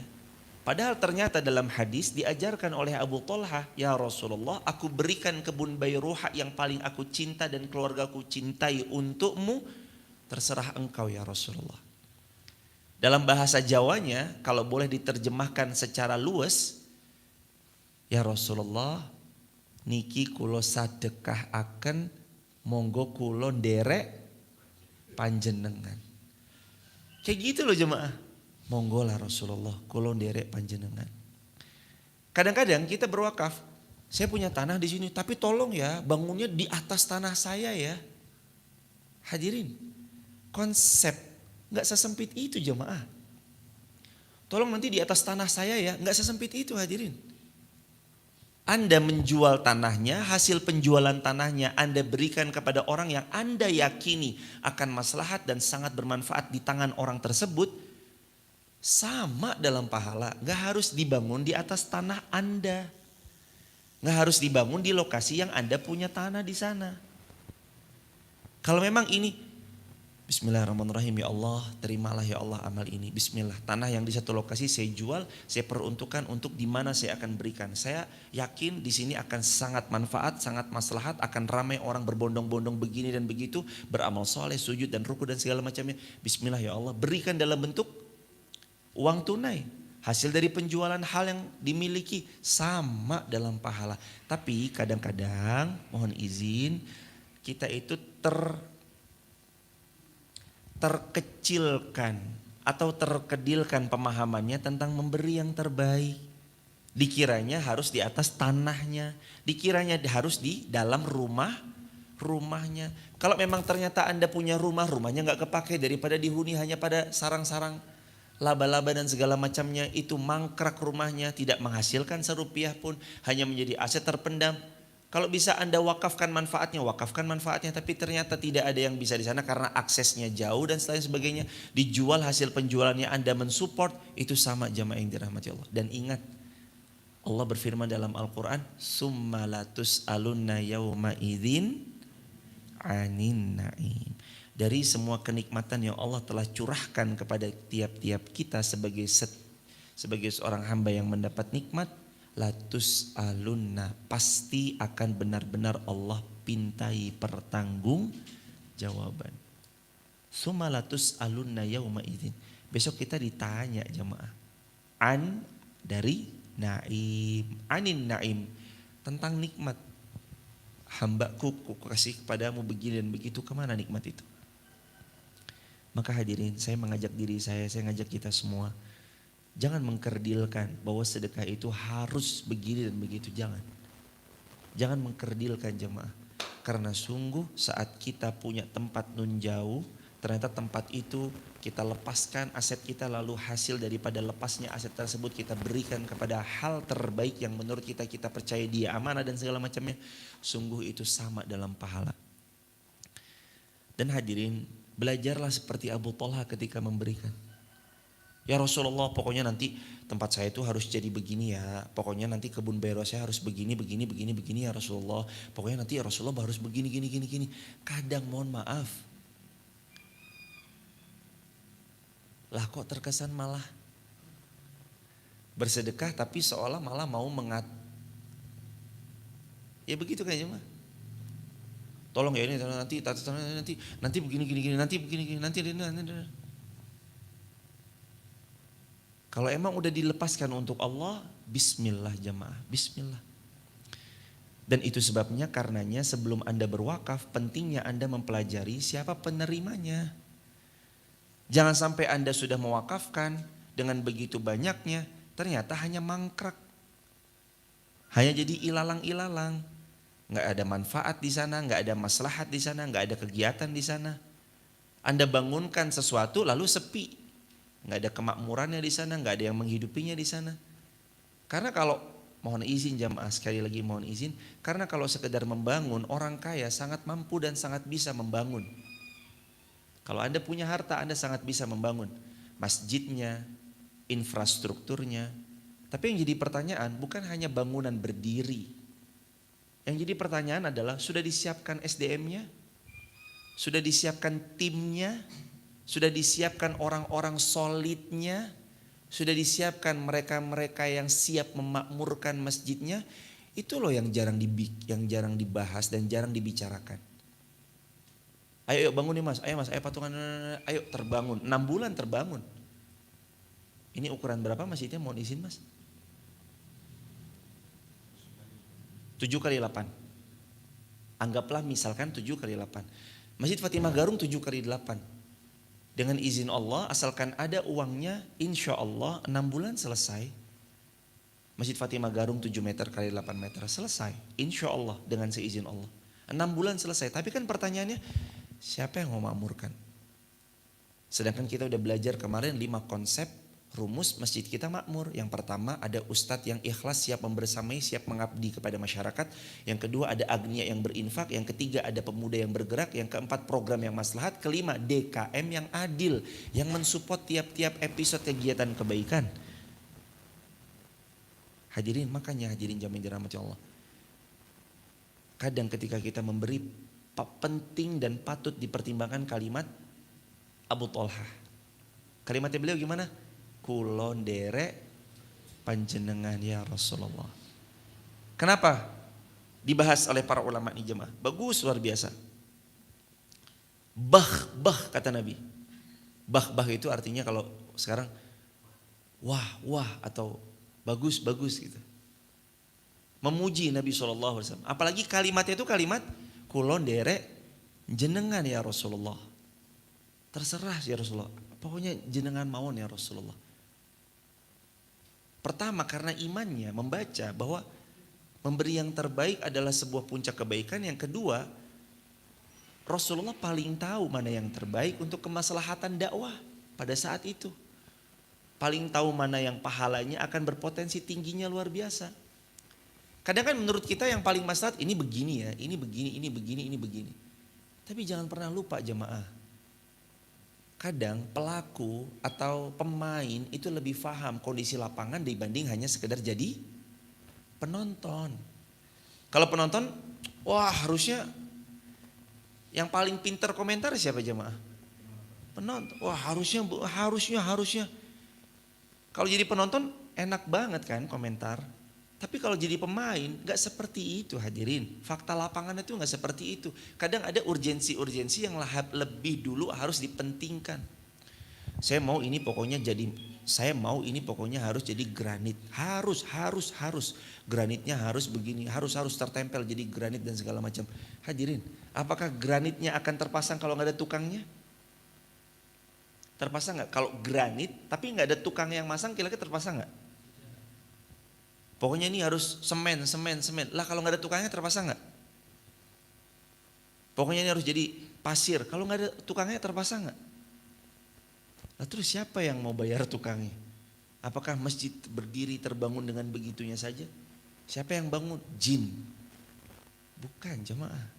Padahal ternyata dalam hadis diajarkan oleh Abu Talha, ya Rasulullah, aku berikan kebun Bayruha yang paling aku cinta dan keluargaku cintai untukmu, terserah engkau ya Rasulullah. Dalam bahasa Jawanya, kalau boleh diterjemahkan secara luas, ya Rasulullah, niki kulo sadekah akan monggo kulo nderek panjenengan. Kayak gitu loh jemaah. Monggo lah Rasulullah, kulo nderek panjenengan. Kadang-kadang kita berwakaf, saya punya tanah di sini, tapi tolong ya bangunnya di atas tanah saya ya. Hadirin, konsep nggak sesempit itu jemaah. Tolong nanti di atas tanah saya ya, nggak sesempit itu hadirin. Anda menjual tanahnya, hasil penjualan tanahnya Anda berikan kepada orang yang Anda yakini akan maslahat dan sangat bermanfaat di tangan orang tersebut. Sama dalam pahala, gak harus dibangun di atas tanah Anda. Gak harus dibangun di lokasi yang Anda punya tanah di sana. Kalau memang ini Bismillahirrahmanirrahim. Ya Allah, terimalah ya Allah amal ini. Bismillah. Tanah yang di satu lokasi saya jual, saya peruntukkan untuk di mana saya akan berikan. Saya yakin di sini akan sangat manfaat, sangat maslahat, akan ramai orang berbondong-bondong begini dan begitu, beramal soleh, sujud dan ruku dan segala macamnya. Bismillah ya Allah, berikan dalam bentuk uang tunai. Hasil dari penjualan hal yang dimiliki sama dalam pahala. Tapi kadang-kadang mohon izin kita itu terkecilkan atau terkedilkan pemahamannya tentang memberi yang terbaik. Dikiranya harus di atas tanahnya, dikiranya harus di dalam rumahnya. Kalau memang ternyata Anda punya rumahnya nggak kepake, daripada dihuni hanya pada sarang-sarang laba-laba dan segala macamnya, itu mangkrak rumahnya, tidak menghasilkan serupiah pun, hanya menjadi aset terpendam. Kalau bisa Anda wakafkan manfaatnya, tapi ternyata tidak ada yang bisa di sana karena aksesnya jauh dan lain sebagainya. Dijual, hasil penjualannya Anda mensupport, itu sama jamaah yang dirahmati Allah. Dan ingat, Allah berfirman dalam Al-Quran, summa latus'alunna yawma idzin anin na'im. Dari semua kenikmatan yang Allah telah curahkan kepada tiap-tiap kita sebagai seorang hamba yang mendapat nikmat, latus alunna, pasti akan benar-benar Allah pintai pertanggung jawaban. Summa latus alunna yauma idzin. Besok kita ditanya jemaah. An dari naim, anin naim, tentang nikmat. Hambaku ku kasih kepadamu begini dan begitu, kemana nikmat itu? Maka hadirin, saya mengajak diri saya ngajak kita semua, jangan mengkerdilkan bahwa sedekah itu harus begini dan begitu, jangan. Jangan mengkerdilkan jemaah. Karena sungguh saat kita punya tempat nun jauh, ternyata tempat itu kita lepaskan aset kita, lalu hasil daripada lepasnya aset tersebut kita berikan kepada hal terbaik yang menurut kita percaya dia amanah dan segala macamnya, sungguh itu sama dalam pahala. Dan hadirin, belajarlah seperti Abu Talha ketika memberikan. Ya Rasulullah, pokoknya nanti tempat saya itu harus jadi begini ya. Pokoknya nanti kebun bero saya harus begini ya Rasulullah. Pokoknya nanti ya Rasulullah harus begini. Kadang mohon maaf, lah kok terkesan malah bersedekah tapi seolah malah mau ya begitu kayaknya mah. Tolong ya ini nanti begini nanti. Kalau emang udah dilepaskan untuk Allah, bismillah jamaah, bismillah. Dan itu sebabnya karenanya sebelum Anda berwakaf, pentingnya Anda mempelajari siapa penerimanya. Jangan sampai Anda sudah mewakafkan dengan begitu banyaknya, ternyata hanya mangkrak. Hanya jadi ilalang-ilalang. Nggak ada manfaat di sana, nggak ada maslahat di sana, nggak ada kegiatan di sana. Anda bangunkan sesuatu lalu sepi. Nggak ada kemakmurannya di sana, nggak ada yang menghidupinya di sana. Karena kalau, mohon izin jamaah, sekali lagi mohon izin, karena kalau sekedar membangun, orang kaya sangat mampu dan sangat bisa membangun. Kalau Anda punya harta, Anda sangat bisa membangun masjidnya, infrastrukturnya. Tapi yang jadi pertanyaan bukan hanya bangunan berdiri. Yang jadi pertanyaan adalah, sudah disiapkan SDM-nya? Sudah disiapkan timnya? Sudah disiapkan orang-orang solidnya? Sudah disiapkan mereka-mereka yang siap memakmurkan masjidnya? Itu loh yang jarang dibahas dan jarang dibicarakan. Ayo bangun nih mas, ayo patungan, ayo terbangun. 6 bulan terbangun. Ini ukuran berapa masjidnya, mohon izin mas? 7 kali 8. Anggaplah misalkan 7 kali 8. Masjid Fatimah Garung 7 kali 8. Dengan izin Allah, asalkan ada uangnya, insya Allah 6 bulan selesai. Masjid Fatimah Garung 7 meter kali 8 meter selesai. Insya Allah dengan seizin Allah. 6 bulan selesai. Tapi kan pertanyaannya, siapa yang mau makmurkan? Sedangkan kita udah belajar kemarin 5 konsep rumus masjid kita makmur. Yang pertama ada ustadz yang ikhlas, siap membersamai, siap mengabdi kepada masyarakat. Yang kedua ada agniya yang berinfak. Yang ketiga ada pemuda yang bergerak. Yang keempat program yang maslahat. Kelima DKM yang adil, yang mensupport tiap-tiap episode kegiatan kebaikan. Hadirin, makanya hadirin jamaah dirahmati Allah, kadang ketika kita memberi, penting dan patut dipertimbangkan kalimat Abu Thalhah. Kalimatnya beliau gimana? Kulon derek panjenengan ya Rasulullah. Kenapa? Dibahas oleh para ulama ini jemaah. Bagus, luar biasa. Bah kata Nabi. Bah itu artinya kalau sekarang wah atau bagus gitu. Memuji Nabi SAW. Apalagi kalimatnya itu kalimat kulon derek jenengan ya Rasulullah. Terserah ya Rasulullah. Pokoknya jenengan mawon ya Rasulullah. Pertama karena imannya membaca bahwa memberi yang terbaik adalah sebuah puncak kebaikan. Yang kedua, Rasulullah paling tahu mana yang terbaik untuk kemaslahatan dakwah pada saat itu. Paling tahu mana yang pahalanya akan berpotensi tingginya luar biasa. Kadang kan menurut kita yang paling maslahat ini begini ya, ini begini. Tapi jangan pernah lupa jemaah. Kadang pelaku atau pemain itu lebih paham kondisi lapangan dibanding hanya sekedar jadi penonton. Kalau penonton, wah harusnya yang paling pintar komentar siapa jemaah? Penonton. Wah harusnya. Kalau jadi penonton enak banget kan komentar. Tapi kalau jadi pemain gak seperti itu hadirin. Fakta lapangan itu gak seperti itu. Kadang ada urgensi yang lebih dulu harus dipentingkan. Saya mau ini pokoknya harus jadi granit. Harus. Granitnya harus begini, harus tertempel jadi granit dan segala macam. Hadirin, apakah granitnya akan terpasang kalau gak ada tukangnya? Terpasang gak? Kalau granit tapi gak ada tukang yang masang, kira-kira terpasang gak? Pokoknya ini harus semen. Lah kalau gak ada tukangnya terpasang gak? Pokoknya ini harus jadi pasir. Kalau gak ada tukangnya terpasang gak? Lah terus siapa yang mau bayar tukangnya? Apakah masjid berdiri terbangun dengan begitunya saja? Siapa yang bangun? Jin. Bukan jemaah.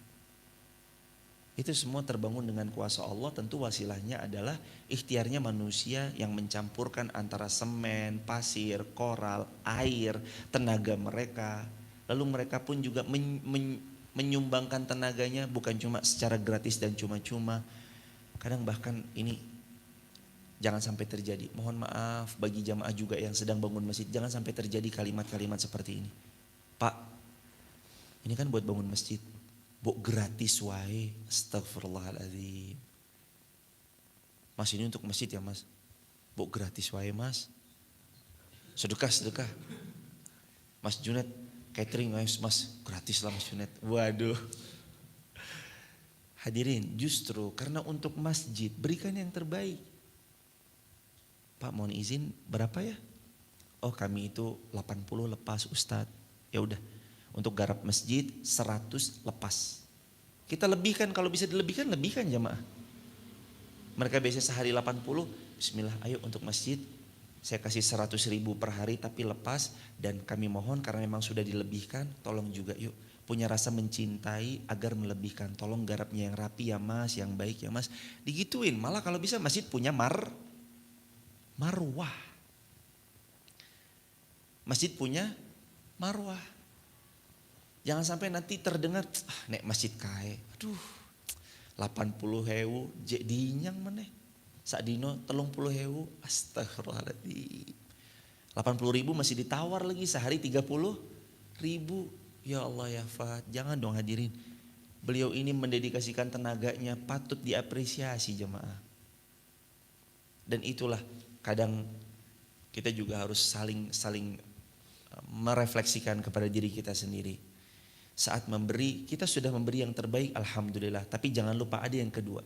Itu semua terbangun dengan kuasa Allah. Tentu wasilahnya adalah ikhtiarnya manusia yang mencampurkan antara semen, pasir, koral, air, tenaga mereka. Lalu mereka pun juga menyumbangkan tenaganya bukan cuma secara gratis dan cuma-cuma. Kadang bahkan ini jangan sampai terjadi. Mohon maaf bagi jamaah juga yang sedang bangun masjid. Jangan sampai terjadi kalimat-kalimat seperti ini. Pak, ini kan buat bangun masjid. Bok gratis wae, astagfirullahaladzim. Mas ini untuk masjid ya mas. Bok gratis wae mas. Sedekah. Mas Junet catering mas, gratis lah mas Junet. Waduh. Hadirin, justru karena untuk masjid berikan yang terbaik. Pak mohon izin berapa ya? Oh kami itu 80 lepas Ustadz. Ya udah. Untuk garap masjid 100 lepas. Kita lebihkan, kalau bisa dilebihkan, lebihkan jamaah. Mereka biasa sehari 80, bismillah ayo untuk masjid. Saya kasih 100.000 per hari tapi lepas. Dan kami mohon karena memang sudah dilebihkan, tolong juga yuk. Punya rasa mencintai agar melebihkan. Tolong garapnya yang rapi ya mas, yang baik ya mas. Digituin, malah kalau bisa masjid punya marwah. Masjid punya marwah. Jangan sampai nanti terdengar, nek masjid kae, aduh 80.000 jek dinyang meneh. Sak dino 30.000, astagfirullahaladzim. 80.000 masih ditawar lagi sehari 30.000. Ya Allah ya Fat, jangan dong hadirin. Beliau ini mendedikasikan tenaganya, patut diapresiasi jemaah. Dan itulah kadang kita juga harus saling merefleksikan kepada diri kita sendiri. Saat memberi, kita sudah memberi yang terbaik, alhamdulillah. Tapi jangan lupa ada yang kedua.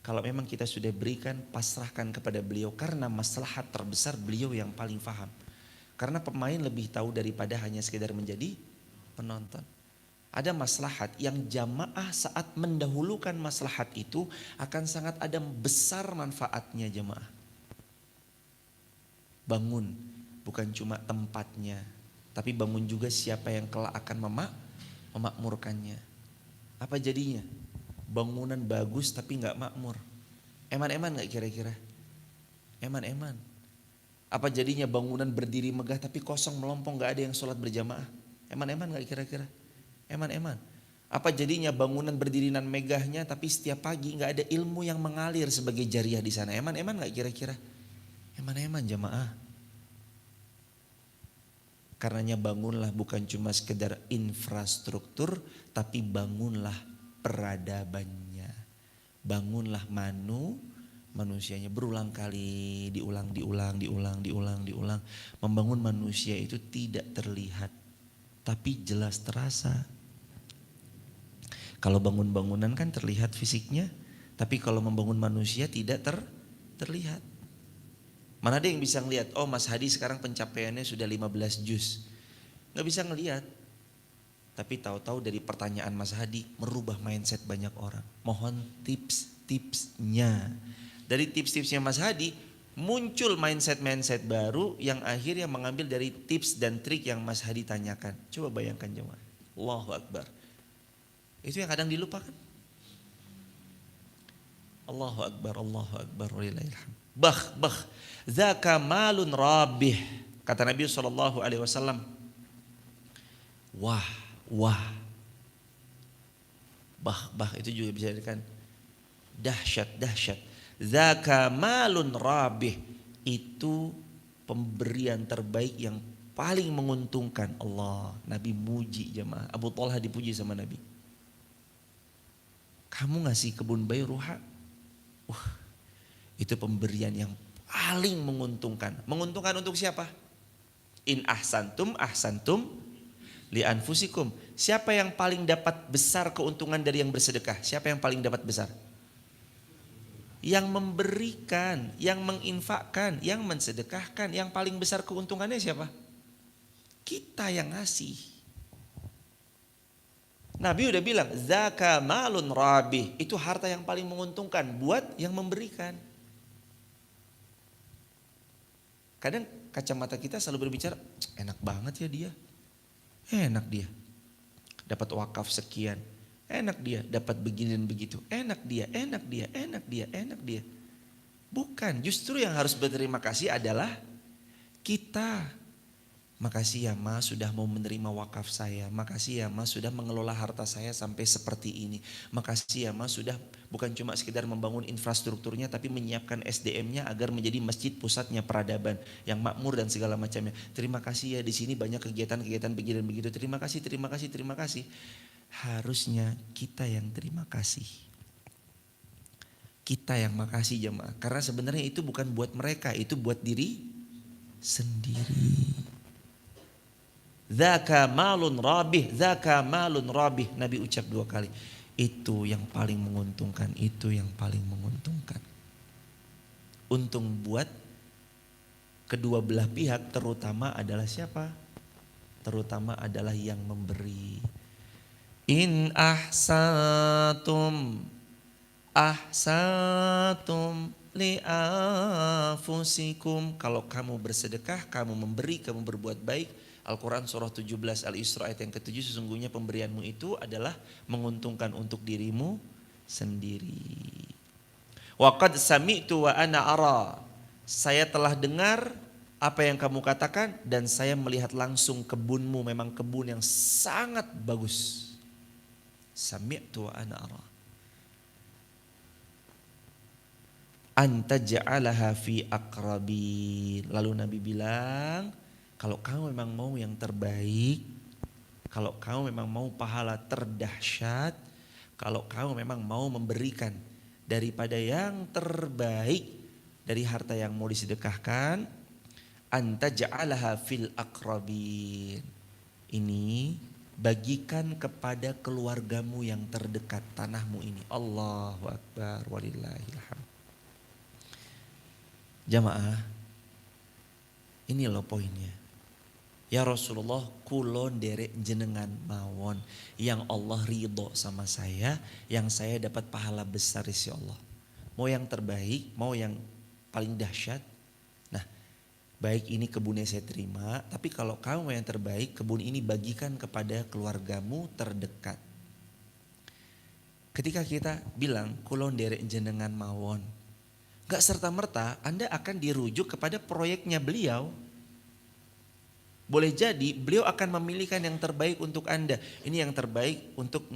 Kalau memang kita sudah berikan, pasrahkan kepada beliau. Karena maslahat terbesar beliau yang paling paham. Karena pemain lebih tahu daripada hanya sekedar menjadi penonton. Ada maslahat yang jamaah saat mendahulukan maslahat itu akan sangat ada besar manfaatnya jamaah. Bangun, bukan cuma tempatnya. Tapi bangun juga siapa yang kelak akan memakmurkannya. Apa jadinya? Bangunan bagus tapi gak makmur. Eman-eman gak kira-kira? Eman-eman. Apa jadinya bangunan berdiri megah tapi kosong melompong gak ada yang sholat berjamaah? Eman-eman gak kira-kira? Eman-eman. Apa jadinya bangunan berdiri nan megahnya tapi setiap pagi nggak ada ilmu yang mengalir sebagai jariah di sana. Eman nggak kira-kira? Eman jamaah. Karenanya bangunlah bukan cuma sekedar infrastruktur, tapi bangunlah peradabannya. Bangunlah manusianya. Berulang kali diulang. Membangun manusia itu tidak terlihat, tapi jelas terasa. Kalau bangun bangunan kan terlihat fisiknya, tapi kalau membangun manusia tidak terlihat. Mana ada yang bisa ngelihat, oh Mas Hadi sekarang pencapaiannya sudah 15 juz. Gak bisa ngelihat. Tapi tahu-tahu dari pertanyaan Mas Hadi merubah mindset banyak orang. Mohon tips-tipsnya. Dari tips-tipsnya Mas Hadi muncul mindset-mindset baru yang akhirnya mengambil dari tips dan trik yang Mas Hadi tanyakan. Coba bayangkan jemaah. Allahu Akbar. Itu yang kadang dilupakan. Allahu Akbar, walillahilhamd. Bah, zaka malun rabih. Kata Nabi SAW. Wah. Bah itu juga bisa dikatakan dahsyat. Zaka malun rabih. Itu pemberian terbaik yang paling menguntungkan. Allah, Nabi muji jemaah. Abu Talha dipuji sama Nabi. Kamu ngasih kebun bayruha, itu pemberian yang paling menguntungkan. Menguntungkan untuk siapa? In ahsantum li anfusikum. Siapa yang paling dapat besar keuntungan dari yang bersedekah? Siapa yang paling dapat besar? Yang memberikan, yang menginfakkan, yang mensedekahkan. Yang paling besar keuntungannya siapa? Kita yang ngasih. Nabi udah bilang, zaka malun rabih. Itu harta yang paling menguntungkan buat yang memberikan. Kadang kacamata kita selalu berbicara, enak banget ya dia. Enak dia. Dapat wakaf sekian. Enak dia. Dapat begini dan begitu. Enak dia. Bukan, justru yang harus berterima kasih adalah kita. Makasih ya Ma sudah mau menerima wakaf saya. Makasih ya Ma sudah mengelola harta saya sampai seperti ini. Makasih ya Ma sudah bukan cuma sekedar membangun infrastrukturnya, tapi menyiapkan SDM-nya agar menjadi masjid pusatnya peradaban yang makmur dan segala macamnya. Terima kasih ya, di sini banyak kegiatan-kegiatan begini dan begitu. Terima kasih. Harusnya kita yang terima kasih. Kita yang makasih jemaah. Karena sebenarnya itu bukan buat mereka, itu buat diri sendiri. Zaka malun rabih. Nabi ucap 2 kali. Itu yang paling menguntungkan. Untung buat kedua belah pihak, terutama adalah siapa? Terutama adalah yang memberi. In ahsatum li anfusikum. Kalau kamu bersedekah, kamu memberi, kamu berbuat baik. Al-Quran surah 17 Al-Isra ayat yang ke-7, sesungguhnya pemberianmu itu adalah menguntungkan untuk dirimu sendiri. Wa qad sami'tu wa ana ara. Saya telah dengar apa yang kamu katakan dan saya melihat langsung kebunmu, memang kebun yang sangat bagus. Sami'tu wa ana ara. Anta ja'alaha fi aqrabi. Lalu Nabi bilang, kalau kamu memang mau yang terbaik, kalau kamu memang mau pahala terdahsyat, kalau kamu memang mau memberikan daripada yang terbaik dari harta yang mau disedekahkan, anta ja'alaha fil aqrabin. Ini bagikan kepada keluargamu yang terdekat, tanahmu ini. Allahu Akbar, walillahilhamd. Jamaah, ini loh poinnya. Ya Rasulullah, kulon derek jenengan mawon, yang Allah ridho sama saya, yang saya dapat pahala besar insya Allah. Mau yang terbaik, mau yang paling dahsyat. Nah, baik ini kebunnya saya terima, tapi kalau kamu mau yang terbaik, kebun ini bagikan kepada keluargamu terdekat. Ketika kita bilang kulon derek jenengan mawon, gak serta-merta Anda akan dirujuk kepada proyeknya beliau. Boleh jadi beliau akan memilihkan yang terbaik untuk Anda. Ini yang terbaik untuk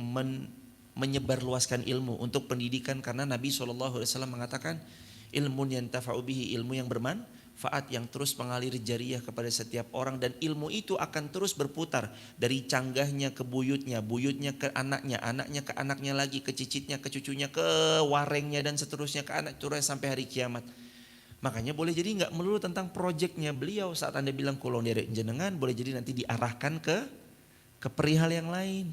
menyebarluaskan ilmu, untuk pendidikan, karena Nabi SAW mengatakan ilmun yantafa'u bihi, ilmu yang bermanfaat yang terus mengalir jariah kepada setiap orang, dan ilmu itu akan terus berputar dari canggahnya ke buyutnya, buyutnya ke anaknya, anaknya ke anaknya lagi, ke cicitnya, ke cucunya, ke warengnya, dan seterusnya ke anak turun sampai hari kiamat. Makanya boleh jadi nggak melulu tentang proyeknya beliau. Saat Anda bilang kulon derek jenengan, boleh jadi nanti diarahkan ke perihal yang lain.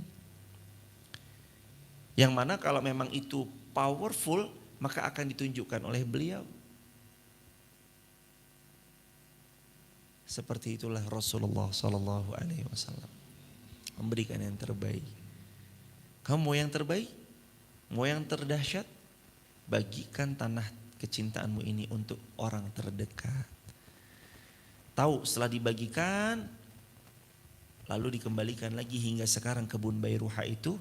Yang mana kalau memang itu powerful, maka akan ditunjukkan oleh beliau. Seperti itulah Rasulullah Sallallahu Alaihi Wasallam memberikan yang terbaik. Kamu mau yang terbaik? Mau yang terdahsyat? Bagikan tanah kecintaanmu ini untuk orang terdekat. Tahu setelah dibagikan, lalu dikembalikan lagi hingga sekarang kebun Bairuha itu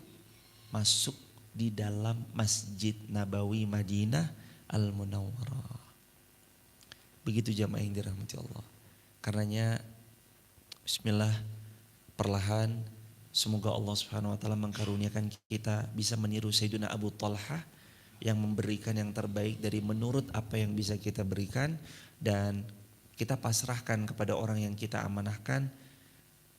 masuk di dalam Masjid Nabawi Madinah Al-Munawwarah. Begitu jamaah yang dirahmati Allah. Karenanya bismillah, perlahan semoga Allah Subhanahu wa taala mengkaruniakan kita bisa meniru Sayyidina Abu Talha yang memberikan yang terbaik dari menurut apa yang bisa kita berikan, dan kita pasrahkan kepada orang yang kita amanahkan.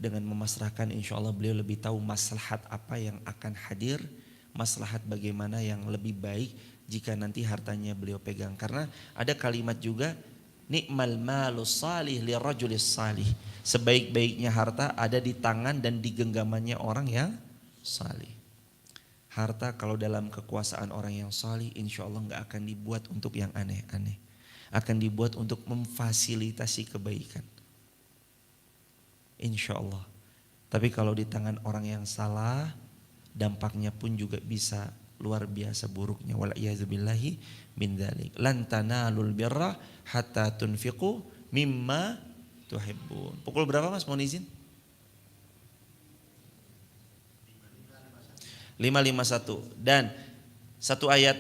Dengan memasrahkan insya Allah beliau lebih tahu maslahat apa yang akan hadir, maslahat bagaimana yang lebih baik jika nanti hartanya beliau pegang. Karena ada kalimat juga, nikmal malus salih li rajulis salih, sebaik-baiknya harta ada di tangan dan di genggamannya orang yang salih. Harta kalau dalam kekuasaan orang yang salih, insya Allah gak akan dibuat untuk yang aneh-aneh. Akan dibuat untuk memfasilitasi kebaikan. Insya Allah. Tapi kalau di tangan orang yang salah, dampaknya pun juga bisa luar biasa buruknya. Wal'iyazubillahi min dzalik. Lan tanalul birra hatta tunfiqu mimma tuhibbun. Pukul berapa Mas, mohon izin? 551. Dan satu ayat,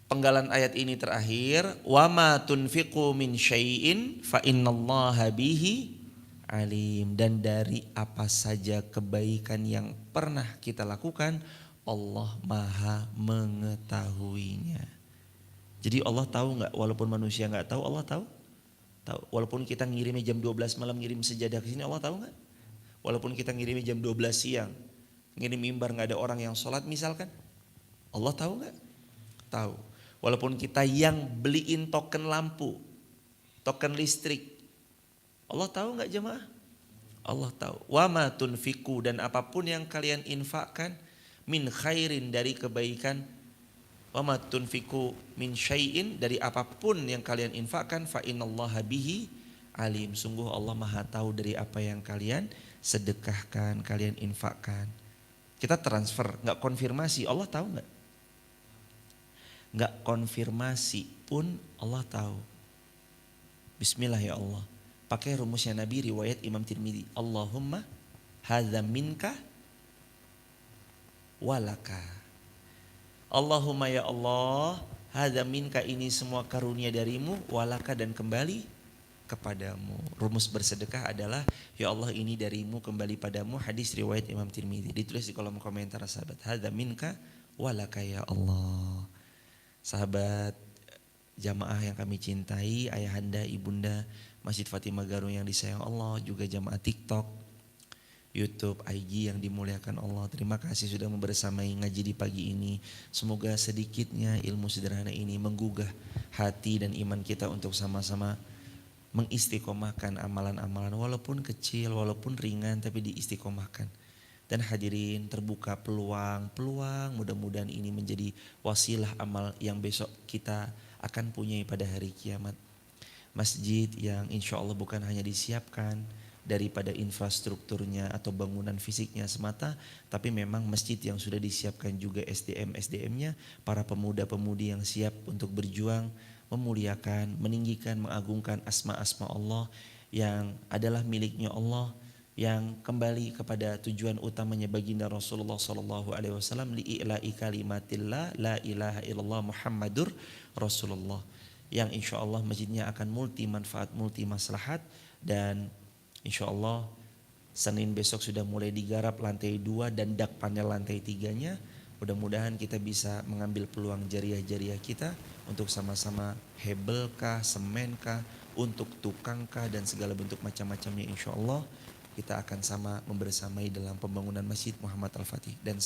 penggalan ayat ini terakhir, wa ma tunfiqu min syai'in fa innallaha bihi alim. Dan dari apa saja kebaikan yang pernah kita lakukan, Allah Maha mengetahuinya. Jadi Allah tahu nggak? Walaupun manusia nggak tahu, Allah tahu. Tahu. Walaupun kita ngirimnya jam 12 malam, ngirim sejadah ke sini, Allah tahu nggak? Walaupun kita ngirimnya jam 12 siang, ngirim mimbar nggak ada orang yang sholat misalkan, Allah tahu nggak? Tahu. Walaupun kita yang beliin token lampu, token listrik, Allah tahu nggak jemaah? Allah tahu. Wa ma tunfiqu, dan apapun yang kalian infakkan, min khairin, dari kebaikan, wa ma tunfiqu min syai'in, dari apapun yang kalian infakkan, fa innallaha bihi alim. Sungguh Allah Maha tahu dari apa yang kalian sedekahkan, kalian infakkan. Kita transfer, nggak konfirmasi, Allah tahu nggak? Nggak konfirmasi pun Allah tahu. Bismillah ya Allah. Pakai rumusnya Nabi riwayat Imam Tirmidzi. Allahumma hadza minka walaka. Allahumma ya Allah, hadza minka, ini semua karunia darimu, walaka, dan kembali kepadamu. Rumus bersedekah adalah ya Allah ini darimu, kembali padamu. Hadis riwayat Imam Tirmidzi. Ditulis di kolom komentar sahabat. Hadza minka walaka ya Allah. Sahabat jamaah yang kami cintai, ayahanda, ibunda Masjid Fatimah Garung yang disayang Allah, juga jamaah TikTok, YouTube, IG yang dimuliakan Allah. Terima kasih sudah membersamai ngaji di pagi ini. Semoga sedikitnya ilmu sederhana ini menggugah hati dan iman kita untuk sama-sama mengistiqomahkan amalan-amalan walaupun kecil, walaupun ringan, tapi diistiqomahkan. Dan hadirin, terbuka peluang mudah-mudahan ini menjadi wasilah amal yang besok kita akan punyai pada hari kiamat. Masjid yang insya Allah bukan hanya disiapkan daripada infrastrukturnya atau bangunan fisiknya semata, tapi memang masjid yang sudah disiapkan juga SDM-nya, para pemuda-pemudi yang siap untuk berjuang, memuliakan, meninggikan, mengagungkan asma-asma Allah yang adalah miliknya Allah, yang kembali kepada tujuan utamanya baginda Rasulullah sallallahu alaihi wasallam, li'ila'i kalimatillah la ilaha illallah Muhammadur Rasulullah, yang insya Allah masjidnya akan multi manfaat, multi maslahat, dan Insya Allah Senin besok sudah mulai digarap lantai 2 dan dak panel lantai 3-nya. Mudah-mudahan kita bisa mengambil peluang jariah-jariah kita untuk sama-sama hebel kah, semen kah, untuk tukang kah, dan segala bentuk macam-macamnya. Insya Allah kita akan sama membersamai dalam pembangunan Masjid Muhammad Al-Fatih. Dan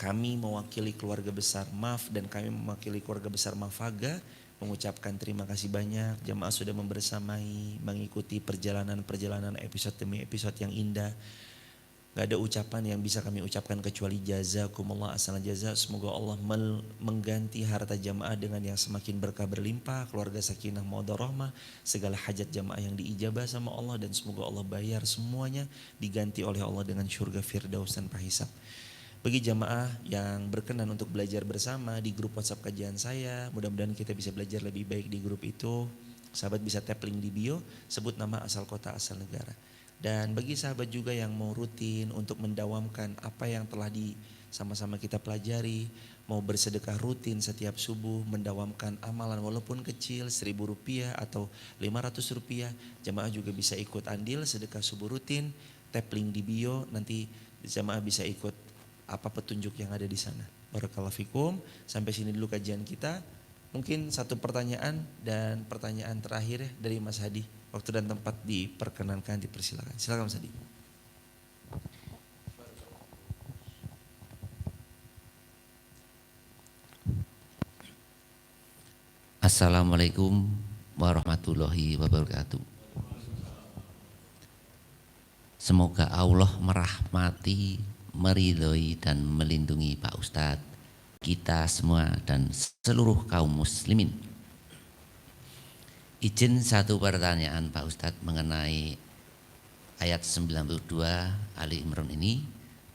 kami mewakili keluarga besar MAF dan kami mewakili keluarga besar Mafaga mengucapkan terima kasih banyak. Jamaah sudah membersamai, mengikuti perjalanan episode demi episode yang indah. Gak ada ucapan yang bisa kami ucapkan kecuali jazakumullah asal jaza. Semoga Allah mengganti harta jamaah dengan yang semakin berkah berlimpah, keluarga sakinah mawaddah rahmah, segala hajat jamaah yang diijabah sama Allah, dan semoga Allah bayar semuanya diganti oleh Allah dengan syurga firdaus tanpa hisab. Bagi jamaah yang berkenan untuk belajar bersama di grup WhatsApp kajian saya, mudah-mudahan kita bisa belajar lebih baik di grup itu. Sahabat bisa tap link di bio, sebut nama, asal kota, asal negara. Dan bagi sahabat juga yang mau rutin untuk mendawamkan apa yang telah sama-sama kita pelajari, mau bersedekah rutin setiap subuh, mendawamkan amalan walaupun kecil, Rp1.000 atau Rp500, jamaah juga bisa ikut andil sedekah subuh rutin. Tap link di bio, nanti jamaah bisa ikut apa petunjuk yang ada di sana. Barakallahu fikum. Sampai sini dulu kajian kita. Mungkin satu pertanyaan dan pertanyaan terakhir ya dari Mas Hadi. Waktu dan tempat diperkenankan, dipersilakan. Silakan Mas Hadi. Assalamualaikum warahmatullahi wabarakatuh. Semoga Allah merahmati, meridhoi dan melindungi Pak Ustadz, kita semua dan seluruh kaum muslimin. Izin satu pertanyaan Pak Ustadz mengenai ayat 92 Ali Imran ini,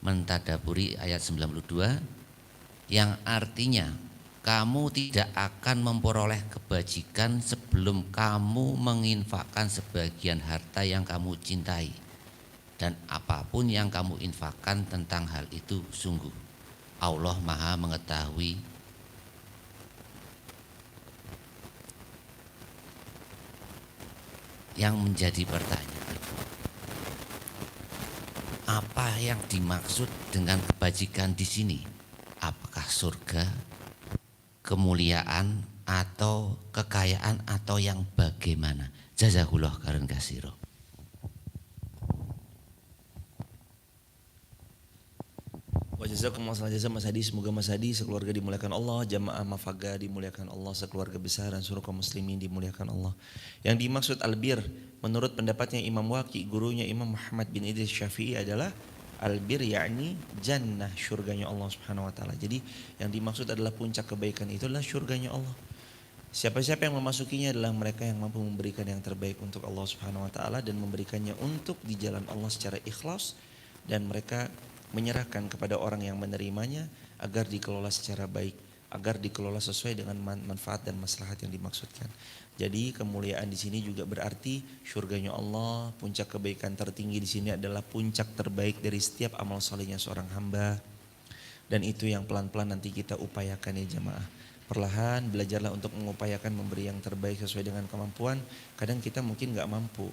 mentadaburi ayat 92 yang artinya kamu tidak akan memperoleh kebajikan sebelum kamu menginfakkan sebagian harta yang kamu cintai. Dan apapun yang kamu infakkan tentang hal itu, sungguh Allah Maha mengetahui. Yang menjadi pertanyaan, apa yang dimaksud dengan kebajikan di sini? Apakah surga, kemuliaan, atau kekayaan, atau yang bagaimana? Jazakallah khairan katsira. Wajazakumullah jazaa Mas Hadi. Semoga Mas Hadi sekeluarga dimuliakan Allah, jamaah Mafaga dimuliakan Allah, sekeluarga besar dan seluruh kaum muslimin dimuliakan Allah. Yang dimaksud albir menurut pendapatnya Imam Waqi, gurunya Imam Muhammad bin Idris Syafi'i adalah albir yakni jannah, syurganya Allah Subhanahu wa taala. Jadi yang dimaksud adalah puncak kebaikan itu adalah syurganya Allah. Siapa-siapa yang memasukinya adalah mereka yang mampu memberikan yang terbaik untuk Allah Subhanahu wa taala dan memberikannya untuk di jalan Allah secara ikhlas, dan mereka menyerahkan kepada orang yang menerimanya agar dikelola secara baik, agar dikelola sesuai dengan manfaat dan maslahat yang dimaksudkan. Jadi kemuliaan di sini juga berarti syurganya Allah, puncak kebaikan tertinggi di sini adalah puncak terbaik dari setiap amal solehnya seorang hamba. Dan itu yang pelan-pelan nanti kita upayakan ya jamaah. Perlahan belajarlah untuk mengupayakan memberi yang terbaik sesuai dengan kemampuan. Kadang kita mungkin gak mampu,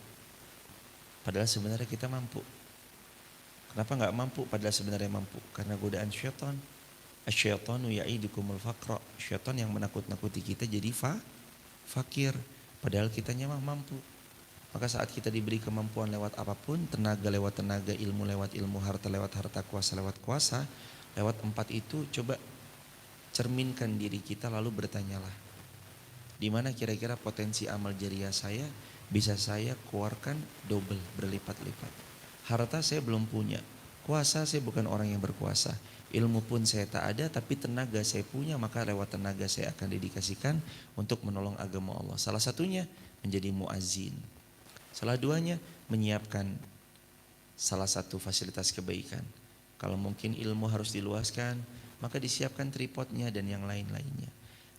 padahal sebenarnya kita mampu. Kenapa gak mampu? Padahal sebenarnya mampu. Karena godaan syaitan. Asyaitanu ya'idukumul faqra. Syaitan yang menakut-nakuti kita jadi fakir. Padahal kitanya mampu. Maka saat kita diberi kemampuan lewat apapun, tenaga lewat tenaga, ilmu lewat ilmu, harta lewat harta, kuasa lewat kuasa, lewat 4 itu coba cerminkan diri kita lalu bertanyalah. Di mana kira-kira potensi amal jariah saya bisa saya keluarkan double, berlipat-lipat. Harta saya belum punya, kuasa saya bukan orang yang berkuasa, ilmu pun saya tak ada, tapi tenaga saya punya, maka lewat tenaga saya akan dedikasikan untuk menolong agama Allah. Salah satunya menjadi muazzin, salah duanya menyiapkan salah satu fasilitas kebaikan. Kalau mungkin ilmu harus diluaskan, maka disiapkan tripodnya dan yang lain-lainnya.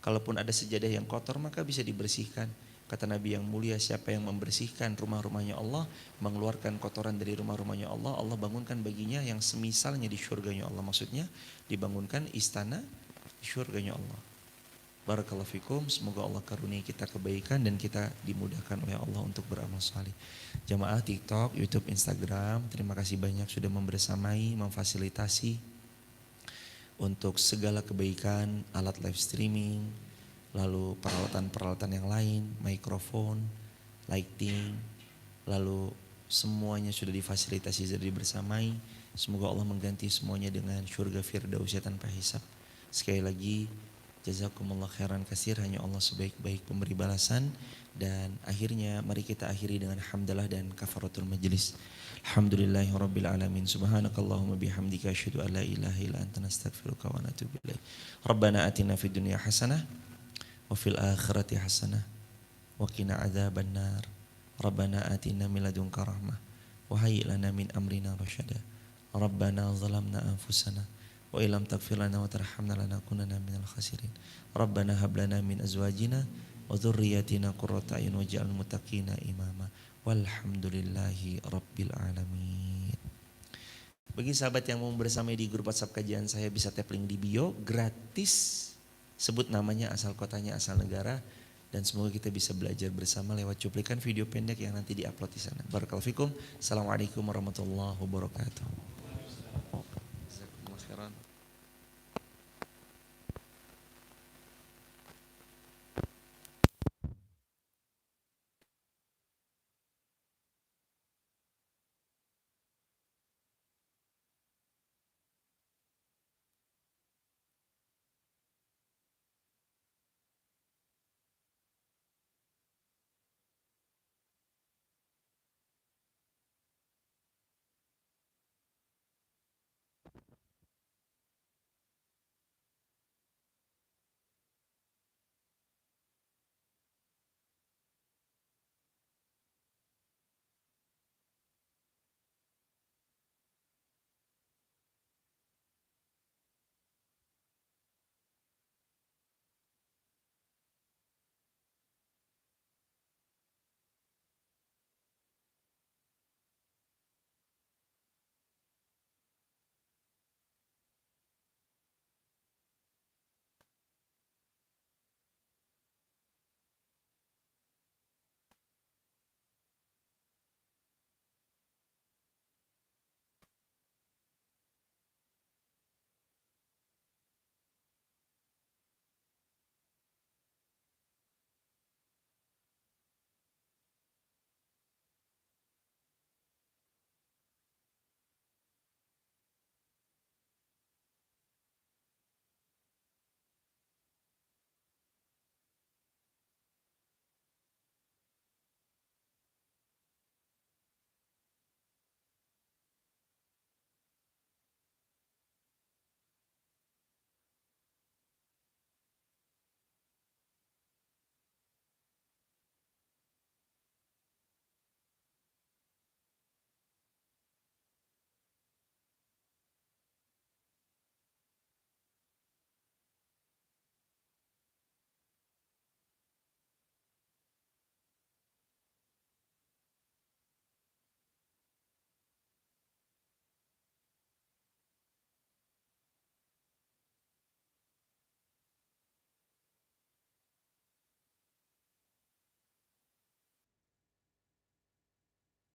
Kalaupun ada sejadah yang kotor, maka bisa dibersihkan. Kata Nabi yang mulia, siapa yang membersihkan rumah-rumahnya Allah, mengeluarkan kotoran dari rumah-rumahnya Allah, Allah bangunkan baginya yang semisalnya di syurganya Allah. Maksudnya dibangunkan istana di syurganya Allah. Barakallahu fikum, semoga Allah karunia kita kebaikan dan kita dimudahkan oleh Allah untuk beramal saleh. Jamaah TikTok, YouTube, Instagram, terima kasih banyak sudah membersamai, memfasilitasi untuk segala kebaikan, alat live streaming, lalu peralatan-peralatan yang lain, mikrofon, lighting, lalu semuanya sudah difasilitasi, sudah dibersamai. Semoga Allah mengganti semuanya dengan syurga firdausnya tanpa hisab. Sekali lagi, jazakumullah khairan katsir, hanya Allah sebaik-baik pemberi balasan. Dan akhirnya mari kita akhiri dengan hamdalah dan kafaratul majlis. Alhamdulillahirabbil alamin. Subhanakallahumma bihamdika asyhadu an la ilaha illa anta nastaghfiruka wa natubu ilaik. Rabbana atina fid dunya hasanah wa fil akhirati hasanah wa qina adzabannar. Rabbana atina min ladunka rahmah wa hayyi lana min amrina rasyada. Rabbana zalamna anfusana wa illam taghfir lana wa tarhamna lanakunanna minal khasirin. Rabbana hab lana min azwajina wa dzurriyyatina qurrata a'yun waj'alna muttaqina imama. Walhamdulillahi rabbil alamin. Bagi sahabat yang mau bersama di grup WhatsApp kajian saya, bisa tap link di bio, gratis. Sebut namanya, asal kotanya, asal negara, dan semoga kita bisa belajar bersama lewat cuplikan video pendek yang nanti diupload di sana. Barakallahu fikum. Assalamualaikum warahmatullahi wabarakatuh.